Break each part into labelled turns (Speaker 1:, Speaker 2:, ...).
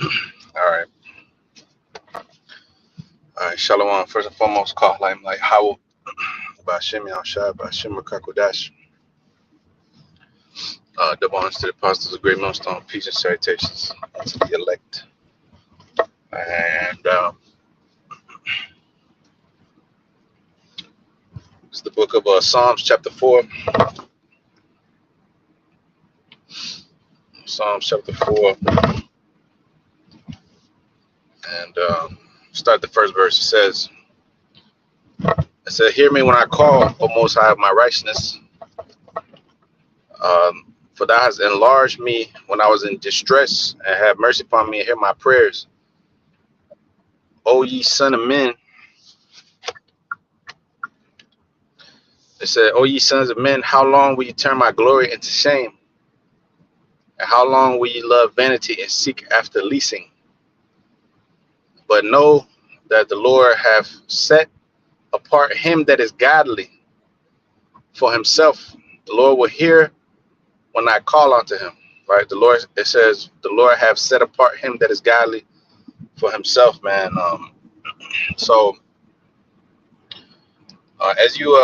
Speaker 1: All right. All right. Shalom. First and foremost, call like Howell by Shimmy Al Shah by Shimmer Kakodash. Double honors to the apostles of Great Millstone. Peace and salutations to the elect. And it's the book of Psalms, chapter 4. Psalms, chapter 4. And start the first verse. It says, Hear me when I call, O Most High of my righteousness. For thou hast enlarged me when I was in distress, and have mercy upon me and hear my prayers. O ye son of men, it said, O ye sons of men, how long will you turn my glory into shame? And how long will you love vanity and seek after leasing? But know that the Lord hath set apart him that is godly for himself. The Lord will hear when I call unto him. Right? The Lord, it says, the Lord hath set apart him that is godly for himself, man. So as you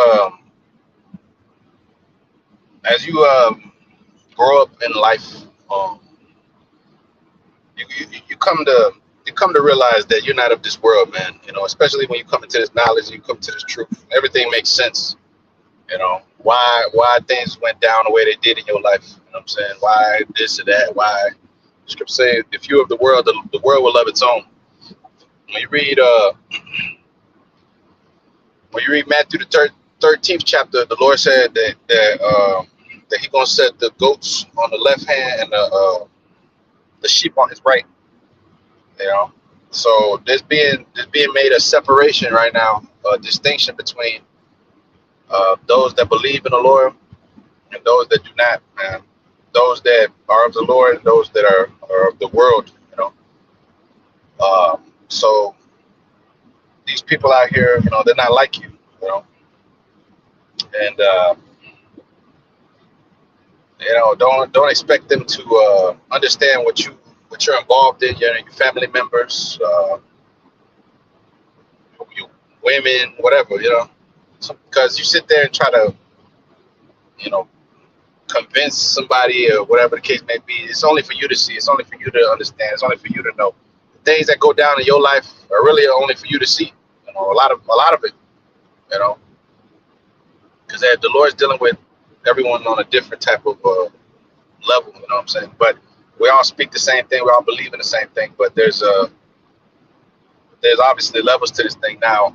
Speaker 1: grow up in life, you come to realize that you're not of this world, man. You know, especially when you come into this knowledge, you come to this truth. Everything makes sense. You know, why things went down the way they did in your life. You know what I'm saying? Why this or that? Why? The scripture says, if you're of the world, the world will love its own. When you read Matthew the 13th chapter, the Lord said that He gonna set the goats on the left hand and the sheep on His right. You know, so there's being made a separation right now, a distinction between those that believe in the Lord and those that do not, man. Those that are of the Lord and those that are of the world. You know, so these people out here, you know, they're not like you. You know, and you know, don't expect them to understand what you're involved in. Your family members, you women, whatever. You know, because you sit there and try to, you know, convince somebody or whatever the case may be. It's only for you to see. It's only for you to understand. It's only for you to know. The things that go down in your life are really only for you to see. You know, a lot of it. You know, because the Lord's dealing with everyone on a different type of level. You know what I'm saying? But we all speak the same thing. We all believe in the same thing. But there's obviously levels to this thing. Now,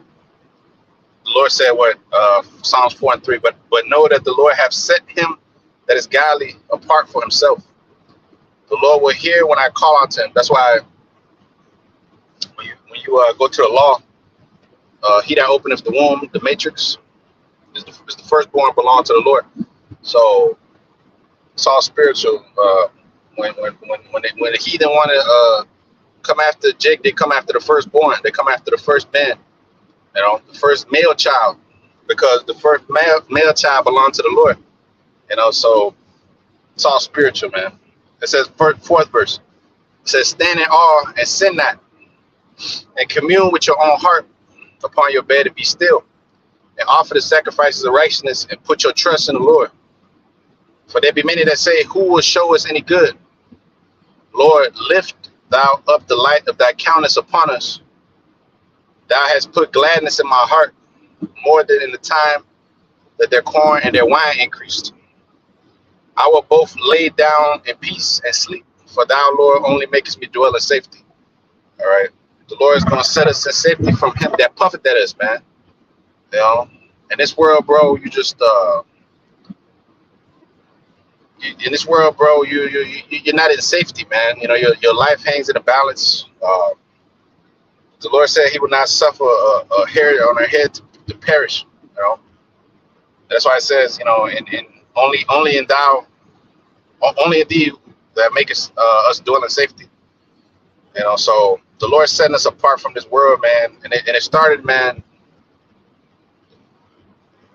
Speaker 1: the Lord said what Psalms 4 and 3. But know that the Lord hath set him that is godly apart for himself. The Lord will hear when I call unto him. That's why when you go to the law, he that openeth the womb, the matrix, is the firstborn belong to the Lord. So it's all spiritual. When the heathen want to come after Jake, they come after the firstborn. They come after the first man. You know, the first male child, because the first male child belonged to the Lord. You know, so it's all spiritual, man. It says, fourth verse. It says, stand in awe and sin not, and commune with your own heart upon your bed and be still, and offer the sacrifices of righteousness, and put your trust in the Lord. For there be many that say, who will show us any good? Lord, lift thou up the light of thy countenance upon us. Thou hast put gladness in my heart, more than in the time that their corn and their wine increased. I will both lay down in peace and sleep, for thou, Lord, only makest me dwell in safety. All right. The Lord is going to set us in safety from him that puffeth at us, man. You know, in this world, bro, you just in this world, bro, you're not in safety, man. You know, your life hangs in a balance. The Lord said he will not suffer a hair on her head to perish. You know, that's why it says, you know, in only in thee that maketh us dwell in safety. You know, so the Lord setting us apart from this world, man. And it started, man.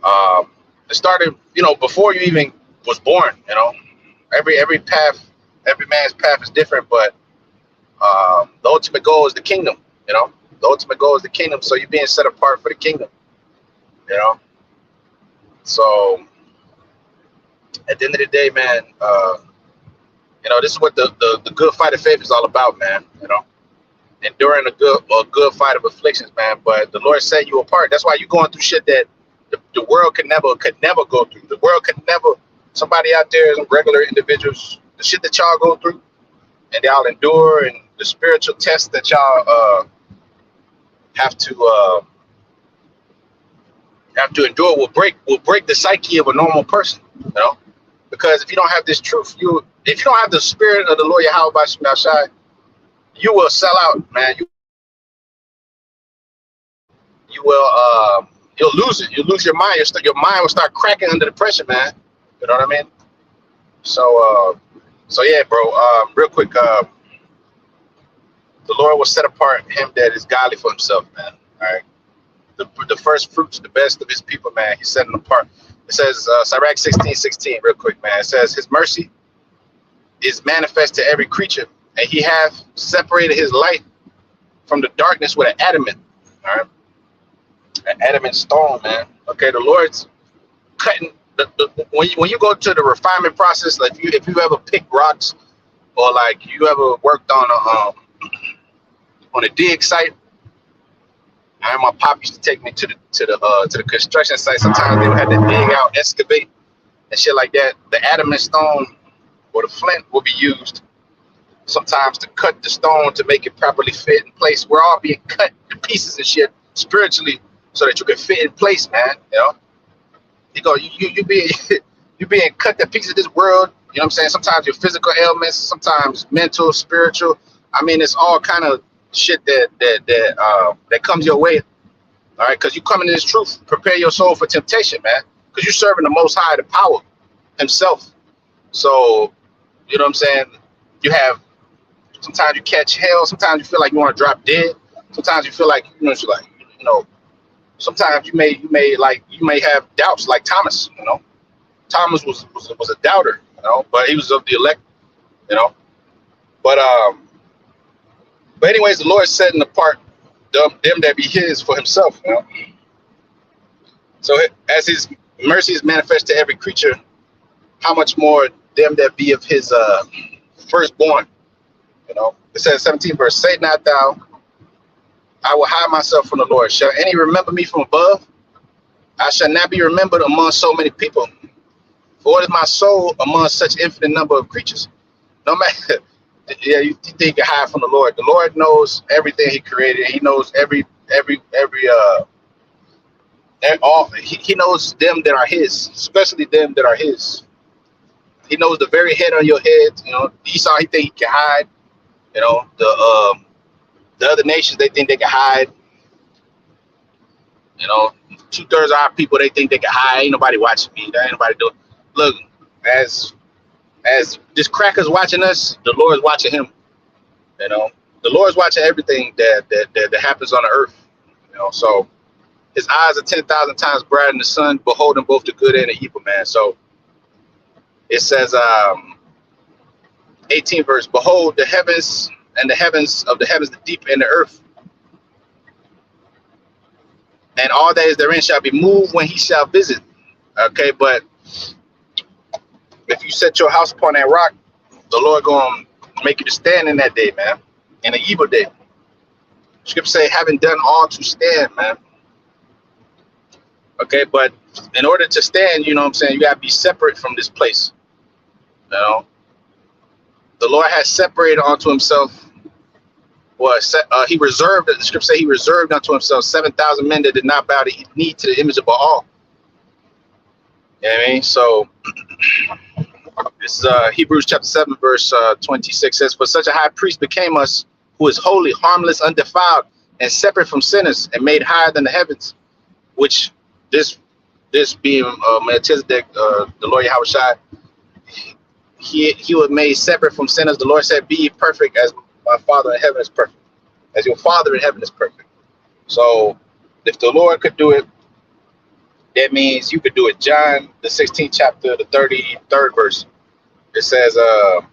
Speaker 1: It started, you know, before you even was born. You know, every path, every man's path is different, but The ultimate goal is the kingdom. You know, the ultimate goal is the kingdom. So you're being set apart for the kingdom. You know, so at the end of the day, man, you know, this is what the good fight of faith is all about, man. You know, enduring a good fight of afflictions, man. But the Lord set you apart. That's why you're going through shit that the world could never go through. The world could never. Somebody out there, some regular individuals, the shit that y'all go through, and y'all endure, and the spiritual tests that y'all have to endure will break the psyche of a normal person. You know, because if you don't have this truth, if you don't have the spirit of the Lord Yahweh Bashim Yahshai, you will sell out, man. You will you'll lose it. You'll lose your mind. Your mind will start cracking under the pressure, man. You know what I mean? So yeah, bro. Real quick, the Lord will set apart him that is godly for himself, man. All right. The first fruits, the best of his people, man. He's setting them apart. It says Sirach 16:16, real quick, man. It says his mercy is manifest to every creature, and he hath separated his light from the darkness with an adamant. All right. An adamant stone, man. Okay, the Lord's cutting when you go to the refinement process, like if you ever pick rocks, or like you ever worked on a dig site. And my pop used to take me to the construction site. Sometimes they would have to dig out, excavate, and shit like that. The adamant stone or the flint will be used sometimes to cut the stone to make it properly fit in place. We're all being cut to pieces and shit spiritually so that you can fit in place, man. You know, you being cut to pieces of this world. You know what I'm saying? Sometimes your physical ailments, sometimes mental, spiritual. I mean, it's all kind of shit that comes your way. All right, because you come into this truth. Prepare your soul for temptation, man. Because you're serving the Most High, the power himself. So, you know what I'm saying? You have, sometimes you catch hell. Sometimes you feel like you want to drop dead. Sometimes you feel like, sometimes you may have doubts like Thomas, you know. Thomas was a doubter, you know, but he was of the elect, you know. But anyways, the Lord is setting apart them that be his for himself, you know. So as his mercy is manifest to every creature, how much more them that be of his firstborn, you know. It says 17 verse, say not thou, I will hide myself from the Lord. Shall any remember me from above? I shall not be remembered among so many people. For what is my soul among such infinite number of creatures? No matter, yeah, you think you can hide from the Lord. The Lord knows everything he created. He knows he knows them that are his, especially them that are his. He knows the very head on your head. You know, Esau, he think he can hide. You know, the other nations, they think they can hide. You know, 2/3 of our people, they think they can hide. Ain't nobody watching me. There ain't nobody doing. Look, as this cracker's watching us, the Lord's watching him. You know, the Lord's watching everything that happens on the earth. You know, so his eyes are 10,000 times brighter than the sun, beholding both the good and the evil, man. So it says, 18 verse, behold the heavens and the heavens of the heavens, the deep and the earth, and all that is therein shall be moved when he shall visit. Okay, but if you set your house upon that rock, the Lord gonna make you to stand in that day, man, in an evil day. Scripture say, having done all to stand, man. Okay, but in order to stand, you know what I'm saying, you gotta be separate from this place. You know, the Lord has separated unto himself. He reserved, the scripture say he reserved unto himself 7,000 men that did not bow the knee to the image of Baal. You know what I mean? So this Hebrews chapter 7 verse 26 says, for such a high priest became us, who is holy, harmless, undefiled, and separate from sinners, and made higher than the heavens, which this being Melchizedek, the Lord Yahweh Shai, he was made separate from sinners. The Lord said, be ye perfect as my Father in heaven is perfect, as your Father in heaven is perfect. So if the Lord could do it, that means you could do it. John, the 16th chapter, the 33rd verse, it says, the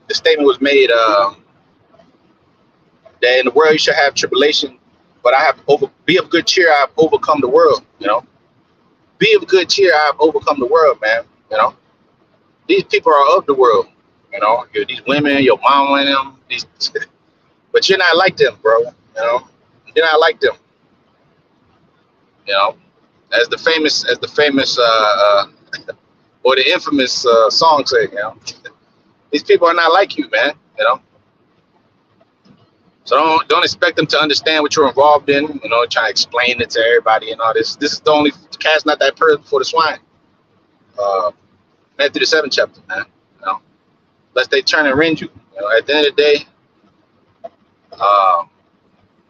Speaker 1: statement was made, that in the world you shall have tribulation, but be of good cheer, I have overcome the world. Be of good cheer, I have overcome the world, man. These people are of the world. These women, your mama and them, but you're not like them, bro. You're not like them. As the famous or the infamous song say, these people are not like you, man. So don't expect them to understand what you're involved in. Trying to explain it to everybody and all this. This is the only cast not that pearl before the swine. Matthew the 7th chapter, man. Lest they turn and rend you. At the end of the day,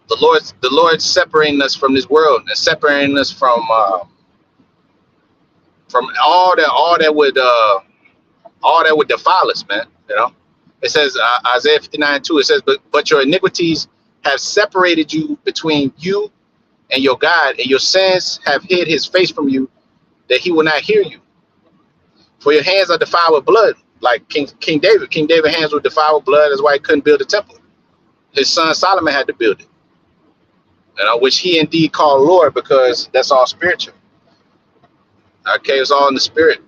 Speaker 1: the Lord's separating us from this world and separating us from all that would defile us, man. It says Isaiah 59:2. It says, but your iniquities have separated you between you and your God, and your sins have hid his face from you, that he will not hear you. For your hands are defiled with blood, like King David. King David's hands were defiled with blood. That's why he couldn't build a temple. His son Solomon had to build it. Which he indeed called Lord, because that's all spiritual. Okay, it's all in the spirit.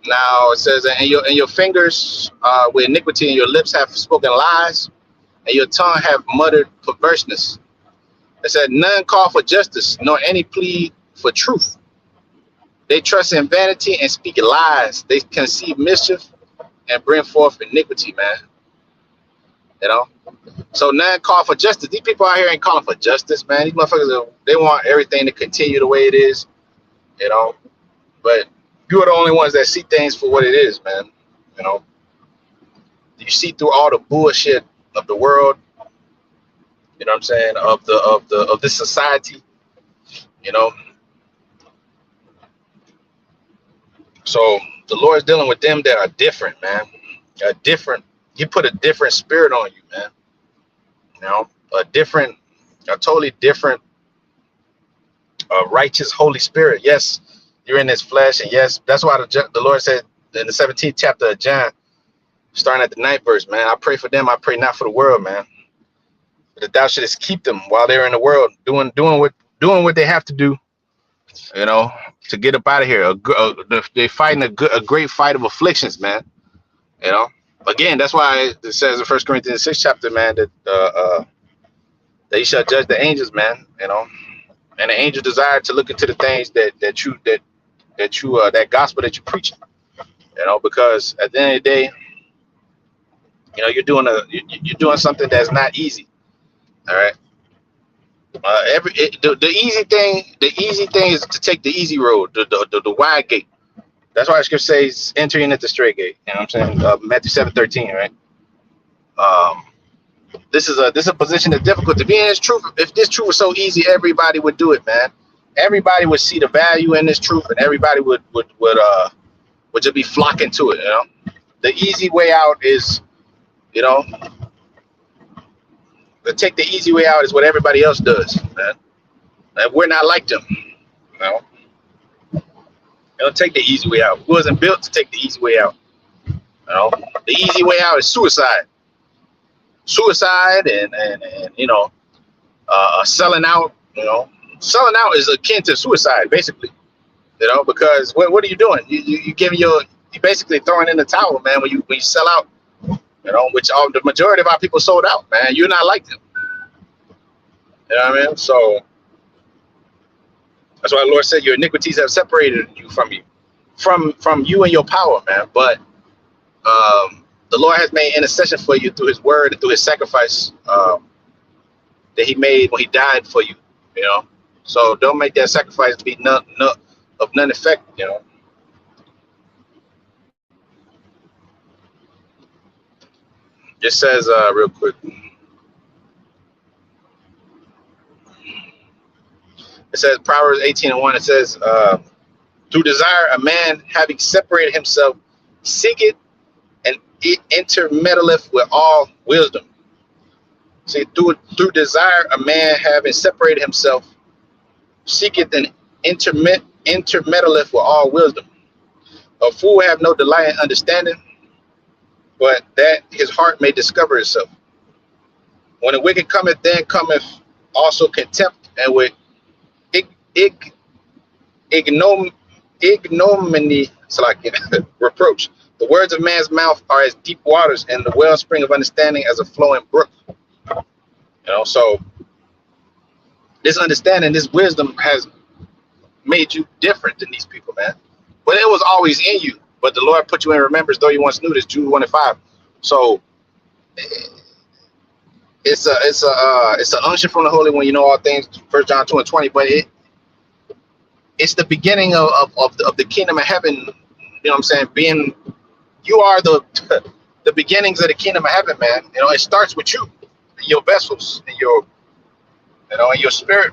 Speaker 1: Now it says, and your fingers with iniquity, and your lips have spoken lies, and your tongue have muttered perverseness. It said, none call for justice, nor any plea for truth. They trust in vanity and speak lies. They conceive mischief and bring forth iniquity, man. So none call for justice. These people out here ain't calling for justice, man. These motherfuckers, they want everything to continue the way it is, But you are the only ones that see things for what it is, man. You see through all the bullshit of the world. You know what I'm saying? Of this society. So the Lord's dealing with them that are different, man. You put a different spirit on you, man. A totally different, righteous Holy Spirit. Yes, you're in this flesh, and yes, that's why the Lord said in the 17th chapter of John, starting at the 9th verse, man, I pray for them, I pray not for the world, man. That thou shouldest keep them while they're in the world, doing what they have to do, to get up out of here. They're fighting a great fight of afflictions, man. Again, that's why it says in 1 Corinthians 6th chapter, man, that he shall judge the angels, man. And the angels desire to look into the things that gospel that you preach. Because at the end of the day, you're doing something that's not easy. All right. The easy thing is to take the easy road, the wide gate. That's why the scripture says entering at the straight gate. You know what I'm saying? Matthew 7:13, right? This is a position that's difficult to be in. This truth. If this truth was so easy, everybody would do it, man. Everybody would see the value in this truth, and everybody would just be flocking to it. The easy way out is, to take the easy way out is what everybody else does, man. And we're not like them. Don't take the easy way out. We wasn't built to take the easy way out. The easy way out is suicide. Suicide and selling out. Selling out is akin to suicide, basically. Because what are you doing? You basically throwing in the towel, man. When you sell out, which the majority of our people sold out, man. You're not like them. You know what I mean? So that's why the Lord said your iniquities have separated you from you and your power, man. But the Lord has made intercession for you through his word and through his sacrifice that he made when he died for you, So don't make that sacrifice be of none effect, It says real quick. It says Proverbs 18:1. It says, through desire, a man having separated himself, seeketh and intermeddleth with all wisdom. See, through desire, a man having separated himself, seeketh and intermeddleth with all wisdom. A fool have no delight in understanding, but that his heart may discover itself. When the wicked cometh, then cometh also contempt, and with ig, ig, ignominy, so like reproach. The words of man's mouth are as deep waters, and the wellspring of understanding as a flowing brook. So this understanding, this wisdom has made you different than these people, man. But it was always in you. But the Lord put you in remembrance, though you once knew this. Jude 1:5. So it's an unction from the Holy One. You know all things. 1 John 2:20. But it's the beginning of the kingdom of heaven. You know what I'm saying? You are the beginnings of the kingdom of heaven, man. It starts with you, your vessels, and and your spirit.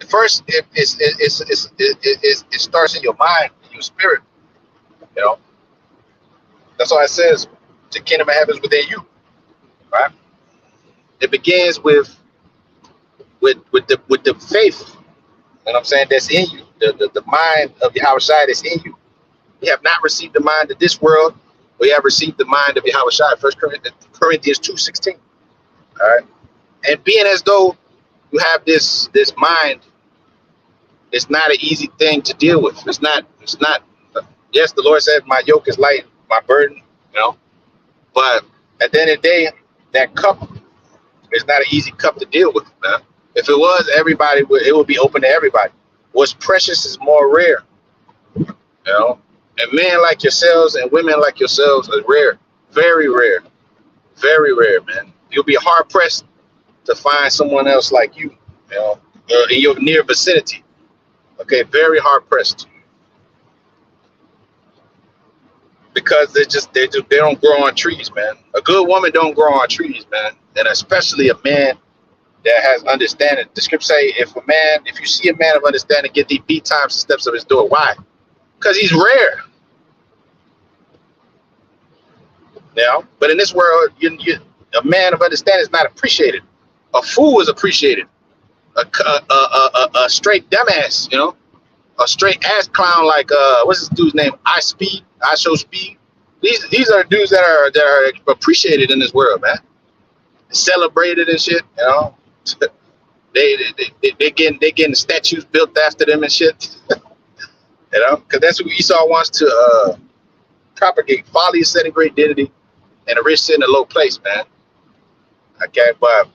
Speaker 1: First, it starts in your mind, in your spirit. That's why it says the kingdom of heaven is within you, right? It begins with the faith. You know what I'm saying? That's in you, the mind of Yahweh Shai that's in you. You have not received the mind of this world, but you have received the mind of Yahweh Shai. 1 Corinthians 2:16. All right, and being as though you have this mind, it's not an easy thing to deal with. It's not. Yes, the Lord said, "My yoke is light, my burden." But at the end of the day, that cup is not an easy cup to deal with, man. If it was, it would be open to everybody. What's precious is more rare, And men like yourselves and women like yourselves are rare, very rare, man. You'll be hard pressed to find someone else like you, in your near vicinity. Okay, very hard pressed. Because they don't grow on trees, man. A good woman don't grow on trees, man. And especially a man that has understanding. The scripture say, if you see a man of understanding, get thee beat times the steps of his door. Why? Because he's rare. But in this world, a man of understanding is not appreciated. A fool is appreciated. A straight dumbass, a straight ass clown like what's this dude's name? I show speed. These are dudes that are appreciated in this world, man. Celebrated and shit, They getting statues built after them and shit. Because that's what Esau wants to propagate. Folly is setting great dignity, and the rich sit in a low place, man. Okay, but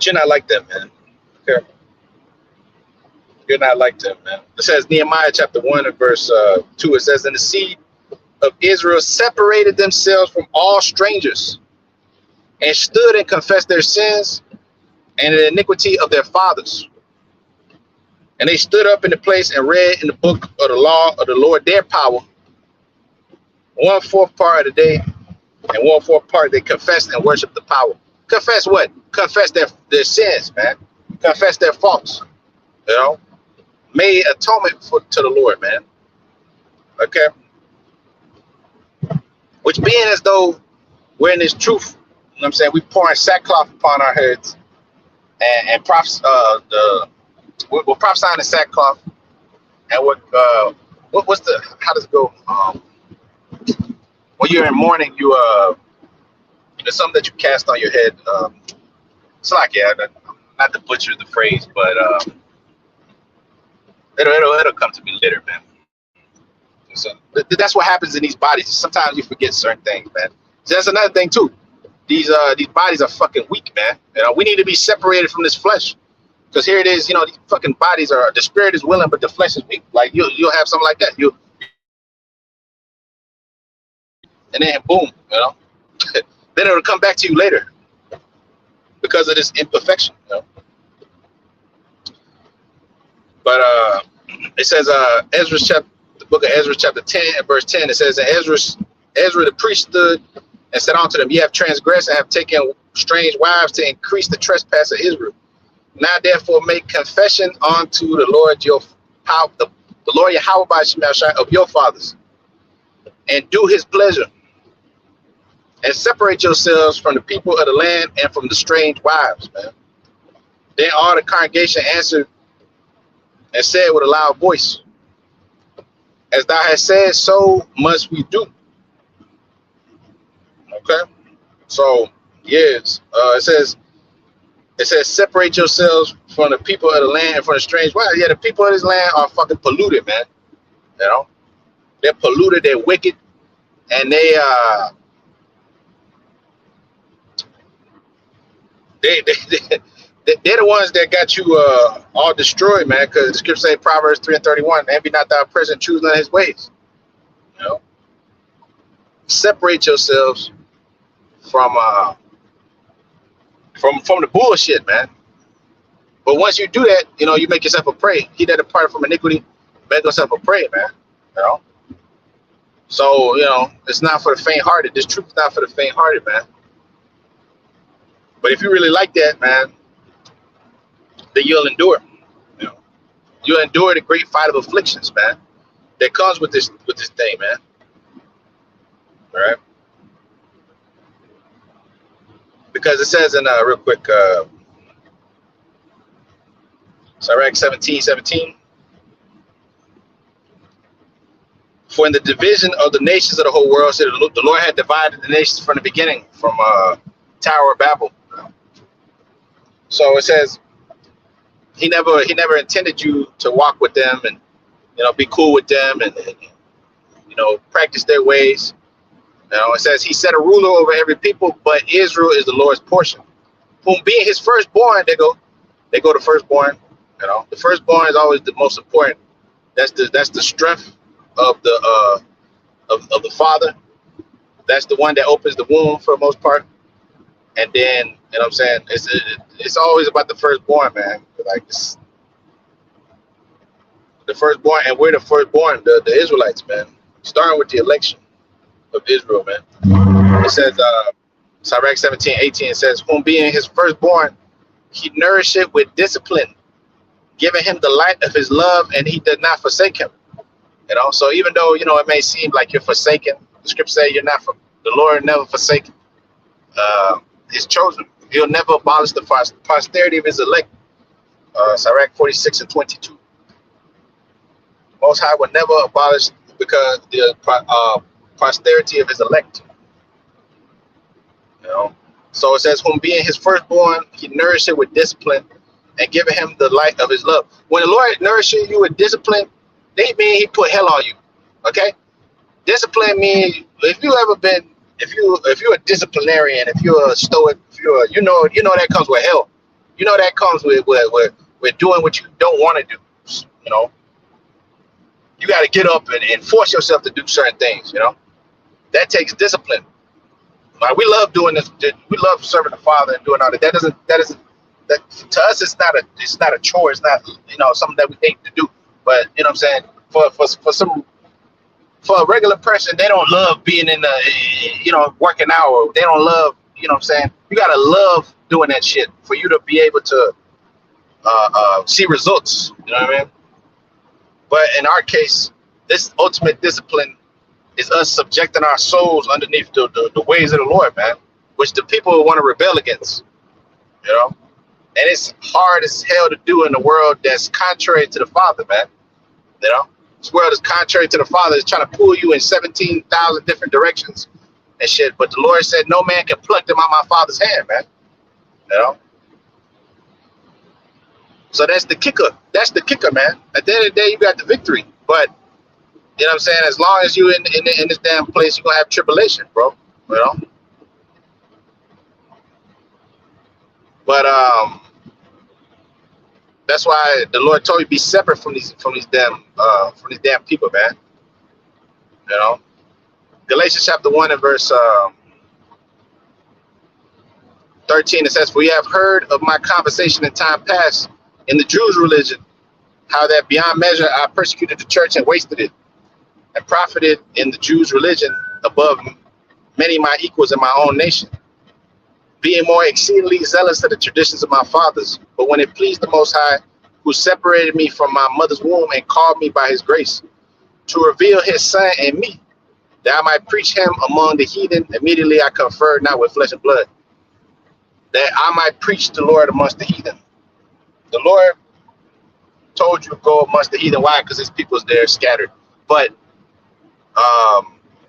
Speaker 1: you're not like them, man. Okay. You're not like them, man. It says Nehemiah chapter 1 and verse 2. It says, "And the seed of Israel separated themselves from all strangers, and stood and confessed their sins and the iniquity of their fathers. And they stood up in the place and read in the book of the law of the Lord their power. 1/4 part of the day, and 1/4 part they confessed and worshiped the power." Confess what? Confess their sins, man. Confess their faults. Made atonement to the Lord, man. Okay. Which being as though we're in this truth, you know what I'm saying? We pouring sackcloth upon our heads, and we're prophesying the sackcloth, and how does it go? When you're in mourning, there's something that you cast on your head. It's like, not to butcher the phrase, but it'll come to me later, man. So that's what happens in these bodies. Sometimes you forget certain things, man. So that's another thing too. These bodies are fucking weak, man. We need to be separated from this flesh, because here it is. These fucking bodies are. The spirit is willing, but the flesh is weak. Like you'll have something like that. And then boom, then it'll come back to you later because of this imperfection. But it says the book of Ezra chapter 10 and verse 10. It says, "And Ezra the priest stood and said unto them, Ye have transgressed and have taken strange wives to increase the trespass of Israel. Now therefore make confession unto the Lord your power, the Lord Yahweh by Shemel Shai of your fathers, and do his pleasure, and separate yourselves from the people of the land and from the strange wives," man. Then all the congregation answered and said with a loud voice, "As thou hast said, so must we do." Okay, so Yes. It says separate yourselves from the people of the land and from the strange. Wow, yeah, the people of this land are fucking polluted, man. You know, they're polluted, they're wicked, and they're the ones that got you all destroyed, man. Because the scripture say Proverbs 3:31, man, be not thy person, choose none his ways. You know, separate yourselves from from the bullshit, man. But once you do that, you know, you make yourself a prey. He that departed from iniquity, make yourself a prey, man. You know. So, you know, it's not for the faint-hearted. This truth is not for the faint-hearted, man. But if you really like that, man, then you'll endure. You know, you'll endure the great fight of afflictions, man. That comes with this thing, man. All right. Because it says in real quick, Sirach 17:17. For in the division of the nations of the whole world, said the Lord had divided the nations from the beginning, from Tower of Babel. So it says he never intended you to walk with them and, you know, be cool with them and you know, practice their ways. You know, it says he set a ruler over every people, but Israel is the Lord's portion. Whom being his firstborn, they go to firstborn. You know, the firstborn is always the most important. That's the strength of the of the father. That's the one that opens the womb for the most part. And then, you know what I'm saying, it's always about the firstborn, man. Like this, the firstborn, and we're the firstborn, the Israelites, man. Starting with the election of Israel, man. It says, Sirach 17:18, it says, whom being his firstborn, he nourished it with discipline, giving him the light of his love, and he did not forsake him. You know, so even though, you know, it may seem like you're forsaken, the scripture says you're not, the Lord never forsaken his chosen. He'll never abolish the posterity of his elect. Sirach 46:22. Most High will never abolish because the posterity of his elect. You know, so it says, whom being his firstborn, he nourished it with discipline and giving him the light of his love. When the Lord nourishes you with discipline, they mean he put hell on you. Okay, discipline means if you're a disciplinarian, if you're a stoic, if you're you know that comes with hell. You know that comes with doing what you don't want to do. You know, you got to get up and force yourself to do certain things. You know, that takes discipline. Like, we love doing this. We love serving the Father and doing all that. That to us, it's not a chore. It's not, you know, something that we hate to do. But you know what I'm saying, for a regular person, they don't love being in the, you know, working out. They don't love, you know what I'm saying. You gotta love doing that shit for you to be able to see results. You know what I mean? But in our case, this ultimate discipline is us subjecting our souls underneath the ways of the Lord, man, which the people want to rebel against. You know, and it's hard as hell to do in a world that's contrary to the Father, man. You know, this world is contrary to the Father. It's trying to pull you in 17,000 different directions and shit. But the Lord said, no man can pluck them out of my Father's hand, man. You know? So that's the kicker. That's the kicker, man. At the end of the day, you got the victory. But, you know what I'm saying? As long as you're in this damn place, you're going to have tribulation, bro. You know? But, that's why the Lord told you be separate from these damn people, man. You know, Galatians chapter 1 and verse 13, it says, "For you have heard of my conversation in time past in the Jews' religion, how that beyond measure I persecuted the church and wasted it, and profited in the Jews' religion above many my equals in my own nation, being more exceedingly zealous of the traditions of my fathers. But when it pleased the Most High, who separated me from my mother's womb and called me by his grace, to reveal his Son in me, that I might preach him among the heathen, immediately I conferred not with flesh and blood, that I might preach the Lord amongst the heathen." The Lord told you to go amongst the heathen. Why? Because his people's there scattered. But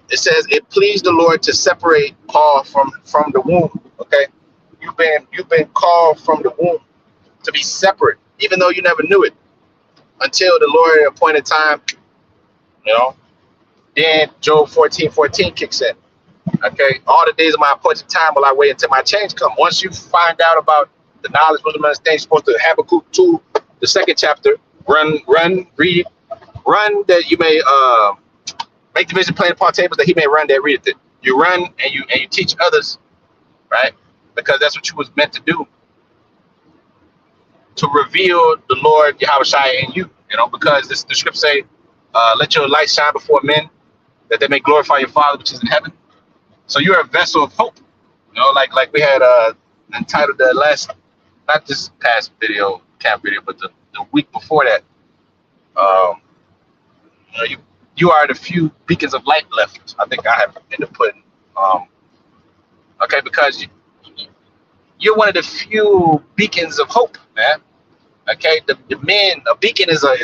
Speaker 1: it says it pleased the Lord to separate Paul from the womb. Okay, you've been called from the womb to be separate, even though you never knew it until the Lord appointed time. You know, then Job 14:14 kicks in. Okay, all the days of my appointed time will I wait until my change come. Once you find out about the knowledge, wisdom, understanding, you're supposed to Habakkuk 2, the second chapter. Read, run that you may make the vision plain upon tables that he may run that readeth it. You run and you teach others, right? Because that's what you was meant to do, to reveal the Lord Yahushua in you. You know, because the scripture say, "Let your light shine before men, that they may glorify your Father which is in heaven." So you're a vessel of hope. You know, like we had entitled the last, not this past video, camp video, but the week before that. You know, you are the few beacons of light left. I think I have ended up putting. Okay, because you're one of the few beacons of hope, man. Okay, the men, a beacon is a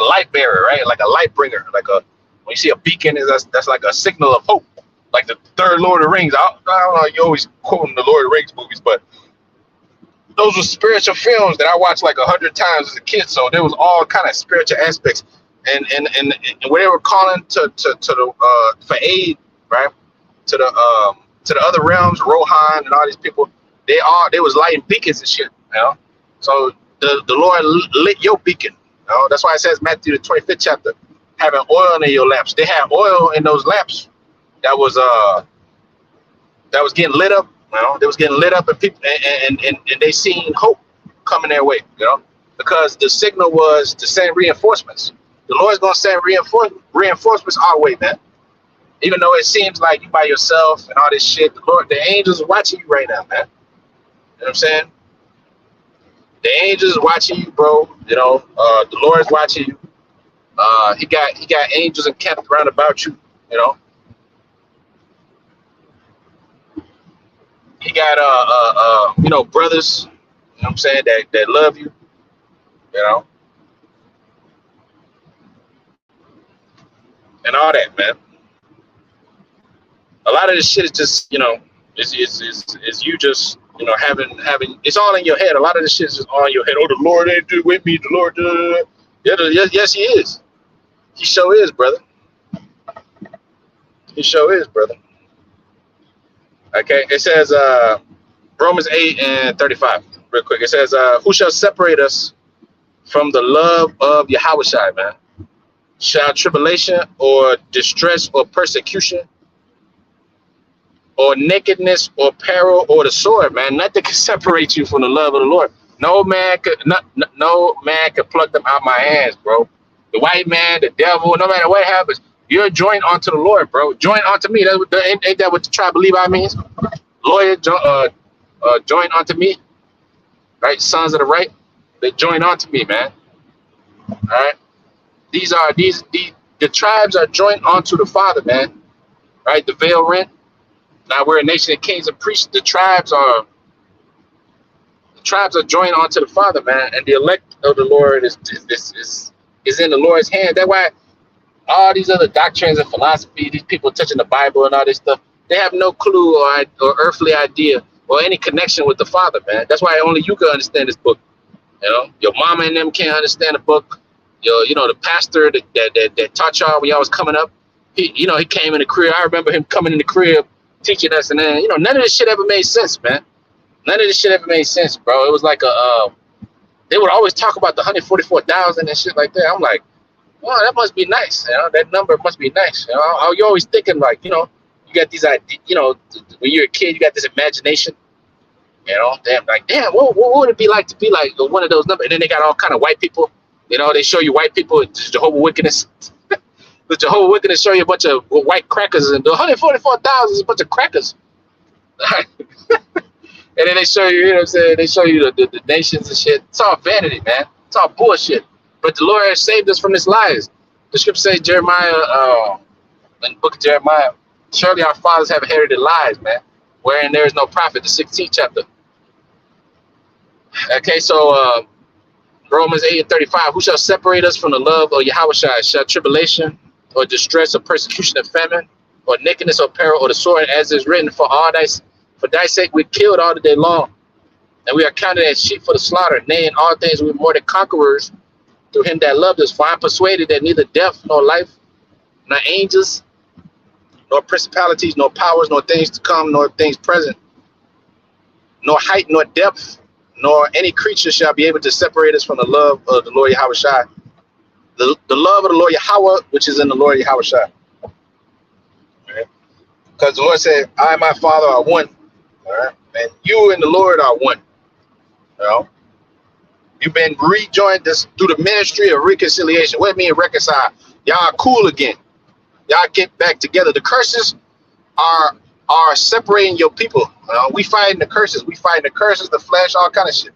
Speaker 1: light bearer, right? Like a light bringer. Like when you see a beacon, that's like a signal of hope. Like the third Lord of the Rings. I don't know. You always quoting the Lord of the Rings movies, but those were spiritual films that I watched like 100 times as a kid. So there was all kind of spiritual aspects, and when they were calling to the for aid, right? To the other realms, Rohan and all these people, they was lighting beacons and shit, you know. So the Lord lit your beacon, you know. That's why it says Matthew the 25th chapter, having oil in your lamps. They had oil in those lamps that was getting lit up. You know, they was getting lit up, and people and they seen hope coming their way, you know, because the signal was to send reinforcements. The Lord's gonna send reinforcements our way, man. Even though it seems like you by yourself and all this shit, the angels are watching you right now, man. You know what I'm saying? The angels are watching you, bro. You know, the Lord's watching you. He got angels encamped around about you, you know. He got you know, brothers, you know what I'm saying, that love you, you know, and all that, man. A lot of this shit is just, you know, is you just, you know, having it's all in your head. A lot of this shit is just all in your head. Oh, the Lord ain't do with me. The Lord, yes, he is. He sure is, brother. He sure is, brother. Okay, it says Romans 8:35, real quick. It says, who shall separate us from the love of Yahushua, man? Shall tribulation or distress or persecution or nakedness or peril or the sword, man? Nothing can separate you from the love of the Lord. No man could pluck them out my hands, bro. The white man, the devil, no matter what happens, you're joined onto the Lord, bro. Joined onto me. Ain't that what the tribe Levi means? Lawyer, joined onto me. Right? Sons of the right. They join onto me, man. All right. The tribes are joined onto the Father, man. Right? The veil rent. Now we're a nation of kings and priests. The tribes are joined onto the Father, man. And the elect of the Lord is in the Lord's hand. That's why all these other doctrines and philosophy, these people touching the Bible and all this stuff, they have no clue or earthly idea or any connection with the Father, man. That's why only you can understand this book. You know, your mama and them can't understand the book. The pastor that taught y'all when y'all was coming up, he came in the crib. I remember him coming in the crib teaching us, and then none of this shit ever made sense, man. None of this shit ever made sense, bro. It was like they would always talk about the 144,000 and shit like that. I'm like, well, that must be nice. That number must be nice. You're always thinking like, you got these ideas. When you're a kid, you got this imagination. Damn, what would it be like to be like one of those numbers? And then they got all kind of white people. They show you white people, Jehovah's Wickedness. The Jehovah's Wickedness show you a bunch of white crackers, and the 144,000 is a bunch of crackers. And then they show you, what I'm saying? They show you the nations and shit. It's all vanity, man. It's all bullshit. But the Lord has saved us from this lies. The scripture says, Jeremiah, in the book of Jeremiah, surely our fathers have inherited lies, man, wherein there is no prophet, the 16th chapter. Okay, so Romans 8:35, who shall separate us from the love of Yahushua? Shall tribulation or distress or persecution or famine or nakedness or peril or the sword, as is written, for For thy sake we killed all the day long, and we are counted as sheep for the slaughter. Nay, in all things we are more than conquerors through him that loved us. For I am persuaded that neither death nor life, nor angels, nor principalities, nor powers, nor things to come, nor things present, nor height, nor depth, nor any creature shall be able to separate us from the love of the Lord Yahweh Shai. The love of the Lord Yahweh, which is in the Lord Yahweh Shai. Right? Because the Lord said, I and my Father are one. All right? And you and the Lord are one. You know? You've been rejoined this through the ministry of reconciliation. What it mean reconcile? Y'all are cool again. Y'all get back together. The curses are separating your people. We fighting the curses. We fighting the curses, the flesh, all kind of shit.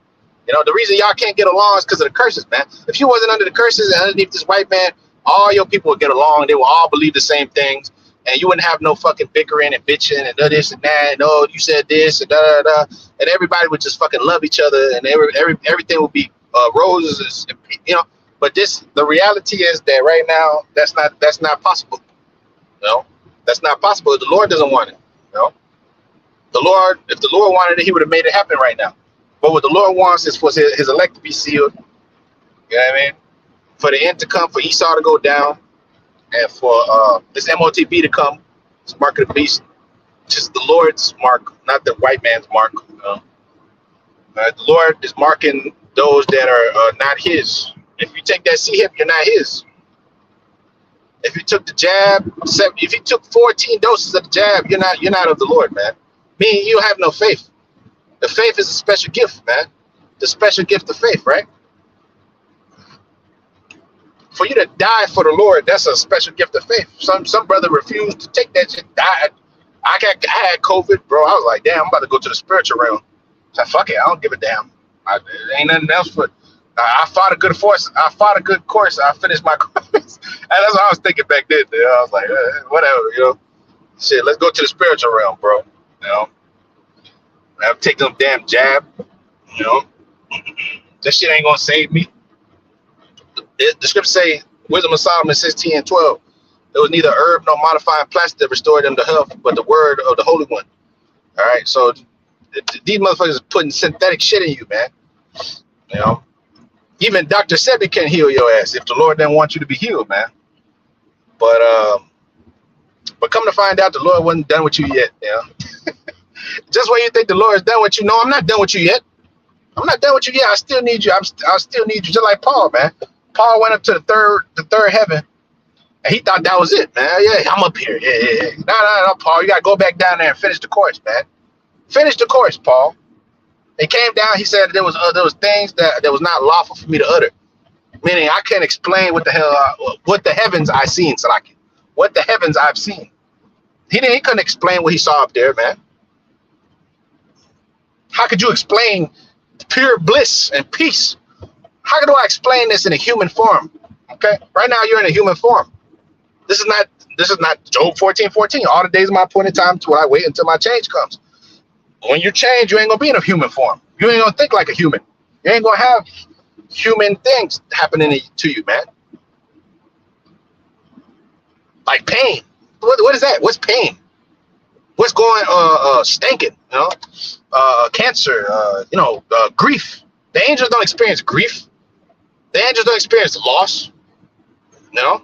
Speaker 1: You know, the reason y'all can't get along is because of the curses, man. If you wasn't under the curses and underneath this white man, all your people would get along. They will all believe the same things. And you wouldn't have no fucking bickering and bitching and this and that. And oh, you said this and da da da. And everybody would just fucking love each other. And everything would be roses, and, you know. But the reality is that right now, that's not possible. You know, that's not possible. The Lord doesn't want it. You know, if the Lord wanted it, he would have made it happen right now. But what the Lord wants is for his elect to be sealed. You know what I mean? For the end to come, for Esau to go down, and for this MOTB to come, this mark of the beast, which is the Lord's mark, not the white man's mark. You know? The Lord is marking those that are not his. If you take that C-hip, you're not his. If you took the jab, if you took 14 doses of the jab, you're not of the Lord, man. Meaning you have no faith. The faith is a special gift, man. The special gift of faith, right? For you to die for the Lord, that's a special gift of faith. Some brother refused to take that shit, died. I had COVID, bro. I was like, damn, I'm about to go to the spiritual realm. So fuck it, I don't give a damn. Ain't nothing else for. I fought a good force. I fought a good course. I finished my course. And that's what I was thinking back then. Dude. I was like, whatever, you know. Shit, let's go to the spiritual realm, bro. You know. I'll take them damn jab. You know. This shit ain't gonna save me. The scriptures say, Wisdom of Solomon 16:12. There was neither herb nor modifying plastic that restored them to health, but the word of the Holy One. All right, so these motherfuckers are putting synthetic shit in you, man. You know. Even Dr. Sebi can't heal your ass if the Lord didn't want you to be healed, man. But come to find out, the Lord wasn't done with you yet. You know? Just when you think the Lord is done with you, no, I'm not done with you yet. I'm not done with you yet. I still need you. I still need you, just like Paul, man. Paul went up to the third heaven, and he thought that was it, man. Yeah, I'm up here. Yeah. No, Paul, you gotta go back down there and finish the course, man. Finish the course, Paul. He came down. He said there was things that was not lawful for me to utter, meaning I can't explain what the hell what the heavens I seen, Salaki. What the heavens I've seen. He couldn't explain what he saw up there, man. How could you explain pure bliss and peace? How do I explain this in a human form? Okay, right now you're in a human form. This is not Job 14:14. All the days of my appointed time till I wait until my change comes. When you change, you ain't gonna be in a human form. You ain't gonna think like a human. You ain't gonna have human things happening to you, man. Like pain. What is that? What's pain? What's going stinking? You know, cancer. Grief. The angels don't experience grief. The angels don't experience loss. You know.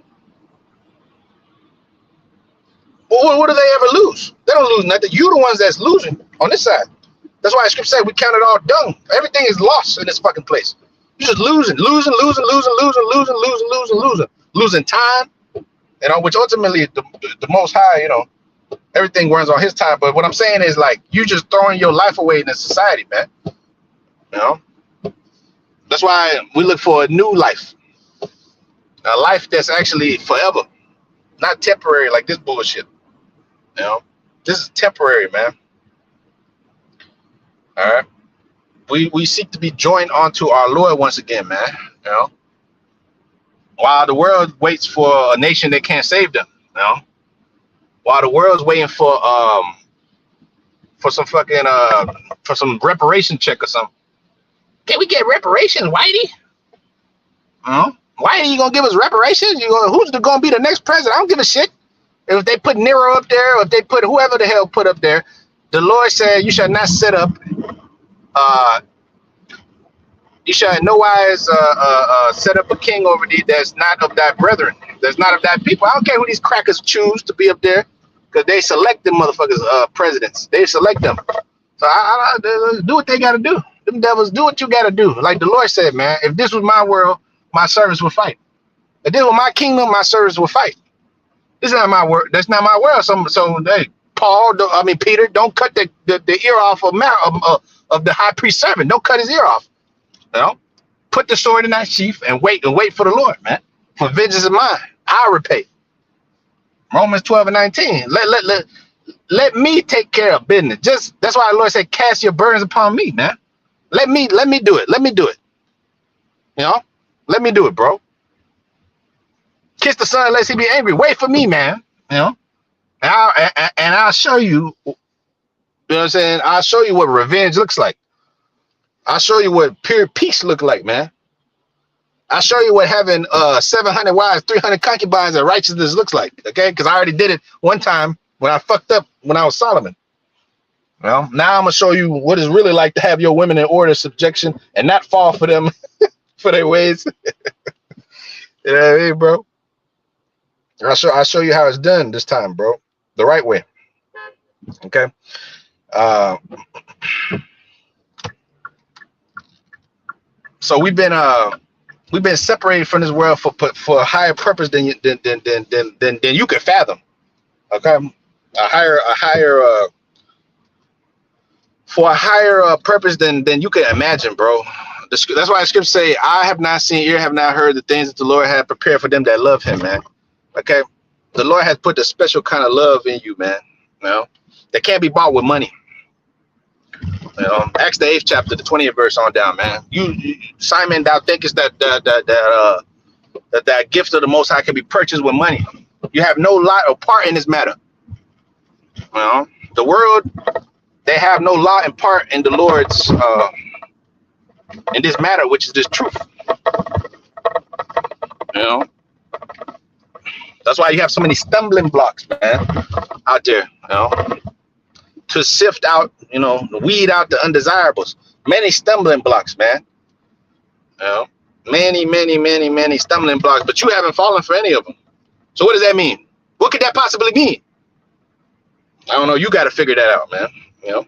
Speaker 1: Well, what do they ever lose? They don't lose nothing. You the ones that's losing on this side. That's why the scripture said we count it all dung. Everything is lost in this fucking place. You're just losing time. You know, which ultimately the Most High, you know, everything runs on His time. But what I'm saying is like you just throwing your life away in this society, man. You know, that's why we look for a new life, a life that's actually forever, not temporary like this bullshit. You know, this is temporary, man. All right, we seek to be joined onto our Lord once again, man. You know, while the world waits for a nation that can't save them, you know, while the world's waiting for some fucking for some reparation check or something. Can we get reparations, Whitey? Whitey, you gonna give us reparations? Who's gonna be the next president? I don't give a shit. If they put Nero up there, or if they put whoever the hell put up there, The Lord said, "You shall not set up. Uh, you shall in no wise set up a king over thee that's not of thy brethren, that's not of thy people." I don't care who these crackers choose to be up there, because they select them motherfuckers presidents. They select them. So I do what they got to do. Them devils, do what you got to do. Like the Lord said, man, if this was my world, my servants would fight. If this was my kingdom, my servants would fight. This is not my world. That's not my world. So hey, Peter, don't cut the ear off of the high priest servant. Don't cut his ear off. You know, put the sword in that sheath and wait for the Lord, man. For vengeance is mine. I'll repay. Romans 12:19. Let me take care of business. That's why the Lord said, cast your burdens upon me, man. Let me do it. Let me do it. You know, let me do it, bro. Kiss the son unless he be angry. Wait for me, man. You know, and I'll show you. You know what I'm saying? I'll show you what revenge looks like. I'll show you what pure peace look like, man. I'll show you what having 700 wives, 300 concubines, and righteousness looks like. Okay, because I already did it one time when I fucked up when I was Solomon. Well, now I'm gonna show you what it's really like to have your women in order, subjection, and not fall for them for their ways. You know what I mean, bro? I'll show you how it's done this time, bro. The right way. Okay. So we've been separated from this world for a higher purpose than you can fathom. Okay, for a higher purpose than you can imagine, bro. That's why the scriptures say, "I have not seen, ear have not heard the things that the Lord had prepared for them that love Him," man. Okay, the Lord has put a special kind of love in you, man. You know, that can't be bought with money. You know, Acts the 8th chapter, the 20th verse on down, man. You Simon, thou thinkest that gift of the Most High can be purchased with money. You have no lot or part in this matter. You know, the world, they have no lot and part in the Lord's in this matter, which is this truth. You know, that's why you have so many stumbling blocks, man, out there. You know, to sift out, you know, weed out the undesirables. Many stumbling blocks, man. You know, many stumbling blocks, but you haven't fallen for any of them. So what does that mean? What could that possibly mean? I don't know. You got to figure that out, man. You know,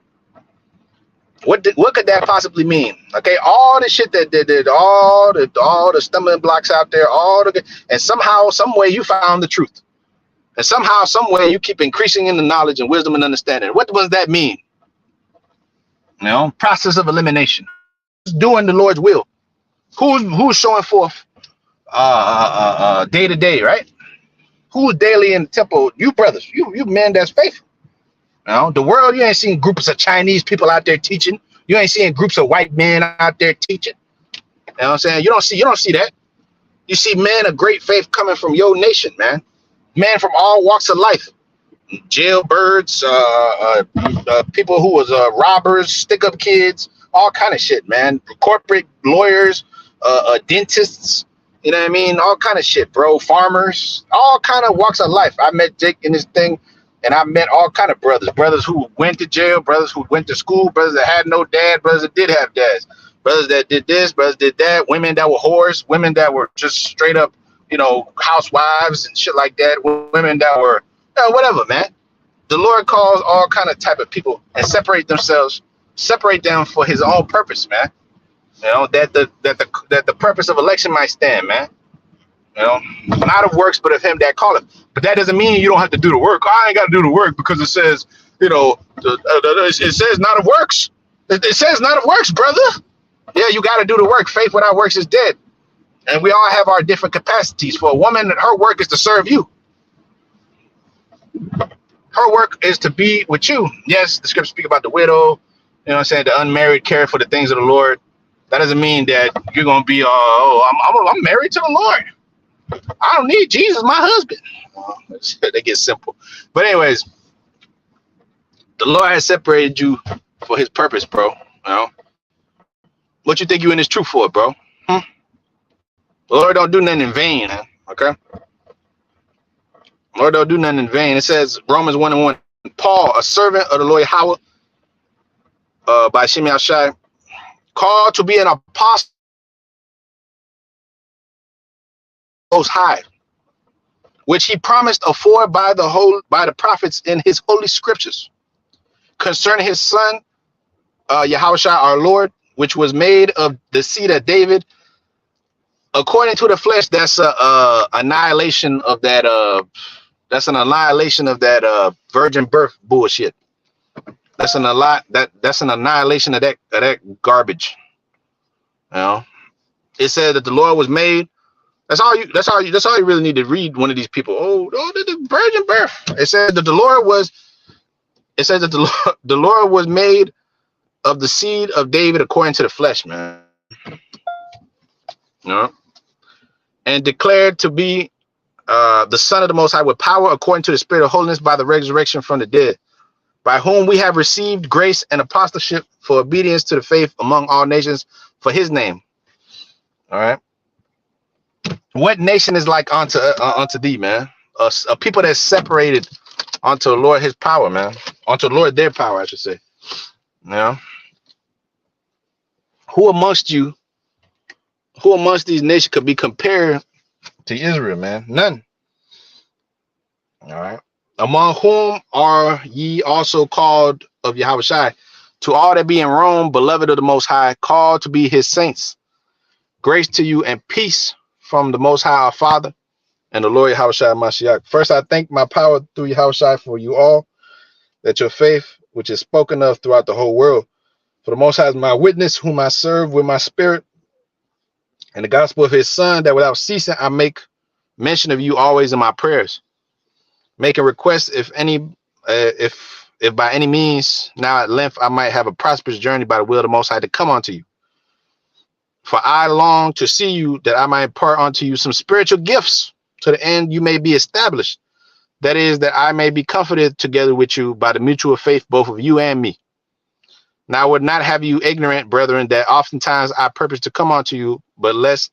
Speaker 1: what could that possibly mean? Okay, all the shit that did, all the stumbling blocks out there, and somehow, some way, you found the truth. And somehow, some way, you keep increasing in the knowledge and wisdom and understanding. What does that mean? You know, process of elimination. Doing the Lord's will. Who's showing forth day to day, right? Who's daily in the temple? You brothers, you men that's faithful. You know, the world, you ain't seeing groups of Chinese people out there teaching. You ain't seeing groups of white men out there teaching. You know what I'm saying? You don't see that. You see men of great faith coming from your nation, man. Men from all walks of life. Jailbirds, people who was robbers, stick-up kids, all kind of shit, man. Corporate lawyers, dentists, you know what I mean? All kind of shit, bro. Farmers, all kind of walks of life. I met Jake in this thing, and I met all kind of brothers who went to jail, brothers who went to school, brothers that had no dad, brothers that did have dads, brothers that did this, brothers did that, women that were whores, women that were just straight up, you know, housewives and shit like that, women that were, you know, whatever, man. The Lord calls all kind of type of people and separate them for His own purpose, man. You know, that the purpose of election might stand, man. You know, not of works, but of Him that calleth. But that doesn't mean you don't have to do the work. I ain't got to do the work because it says, you know, it says not of works. It says not of works, brother. Yeah, you got to do the work. Faith without works is dead. And we all have our different capacities. For a woman, her work is to serve you. Her work is to be with you. Yes, the scriptures speak about the widow, you know what I'm saying, the unmarried care for the things of the Lord. That doesn't mean that you're going to be, I'm married to the Lord. I don't need Jesus, my husband. They get simple. But anyways, the Lord has separated you for His purpose, bro. You know? What you think you in this truth for, bro? The Lord don't do nothing in vain, man. Okay? Lord don't do nothing in vain. It says, Romans 1:1, Paul, a servant of the Lord Yahweh, by Shimei Shai, called to be an apostle most high, which he promised afore by the prophets in his holy scriptures, concerning his son, Yahushua our Lord, which was made of the seed of David, according to the flesh. That's a annihilation of that. That's an annihilation of that virgin birth bullshit. That's that's an annihilation of that garbage. You know, it said that the Lord was made. That's all you really need to read one of these people. The virgin birth. It said that the Lord was. It says that the Lord was made of the seed of David according to the flesh, man. You know, and declared to be the Son of the Most High with power according to the Spirit of holiness by the resurrection from the dead, by whom we have received grace and apostleship for obedience to the faith among all nations for his name. All right. What nation is like unto thee, man? A people that's separated unto the Lord his power, man. Unto the Lord their power, I should say. You know? Who amongst these nations could be compared to Israel, man? None. All right. Among whom are ye also called of Yahushua, to all that be in Rome, beloved of the Most High, called to be his saints. Grace to you and peace from the Most High our Father and the Lord Yahushua Mashiach. First, I thank my power through Yahushua for you all, that your faith, which is spoken of throughout the whole world, for the Most High is my witness, whom I serve with my spirit, and the gospel of his Son, that without ceasing I make mention of you always in my prayers, making requests if by any means now at length I might have a prosperous journey by the will of the Most High to come unto you. For I long to see you, that I might impart unto you some spiritual gifts, to the end you may be established. That is, that I may be comforted together with you by the mutual faith, both of you and me. Now I would not have you ignorant, brethren, that oftentimes I purpose to come unto you, but lest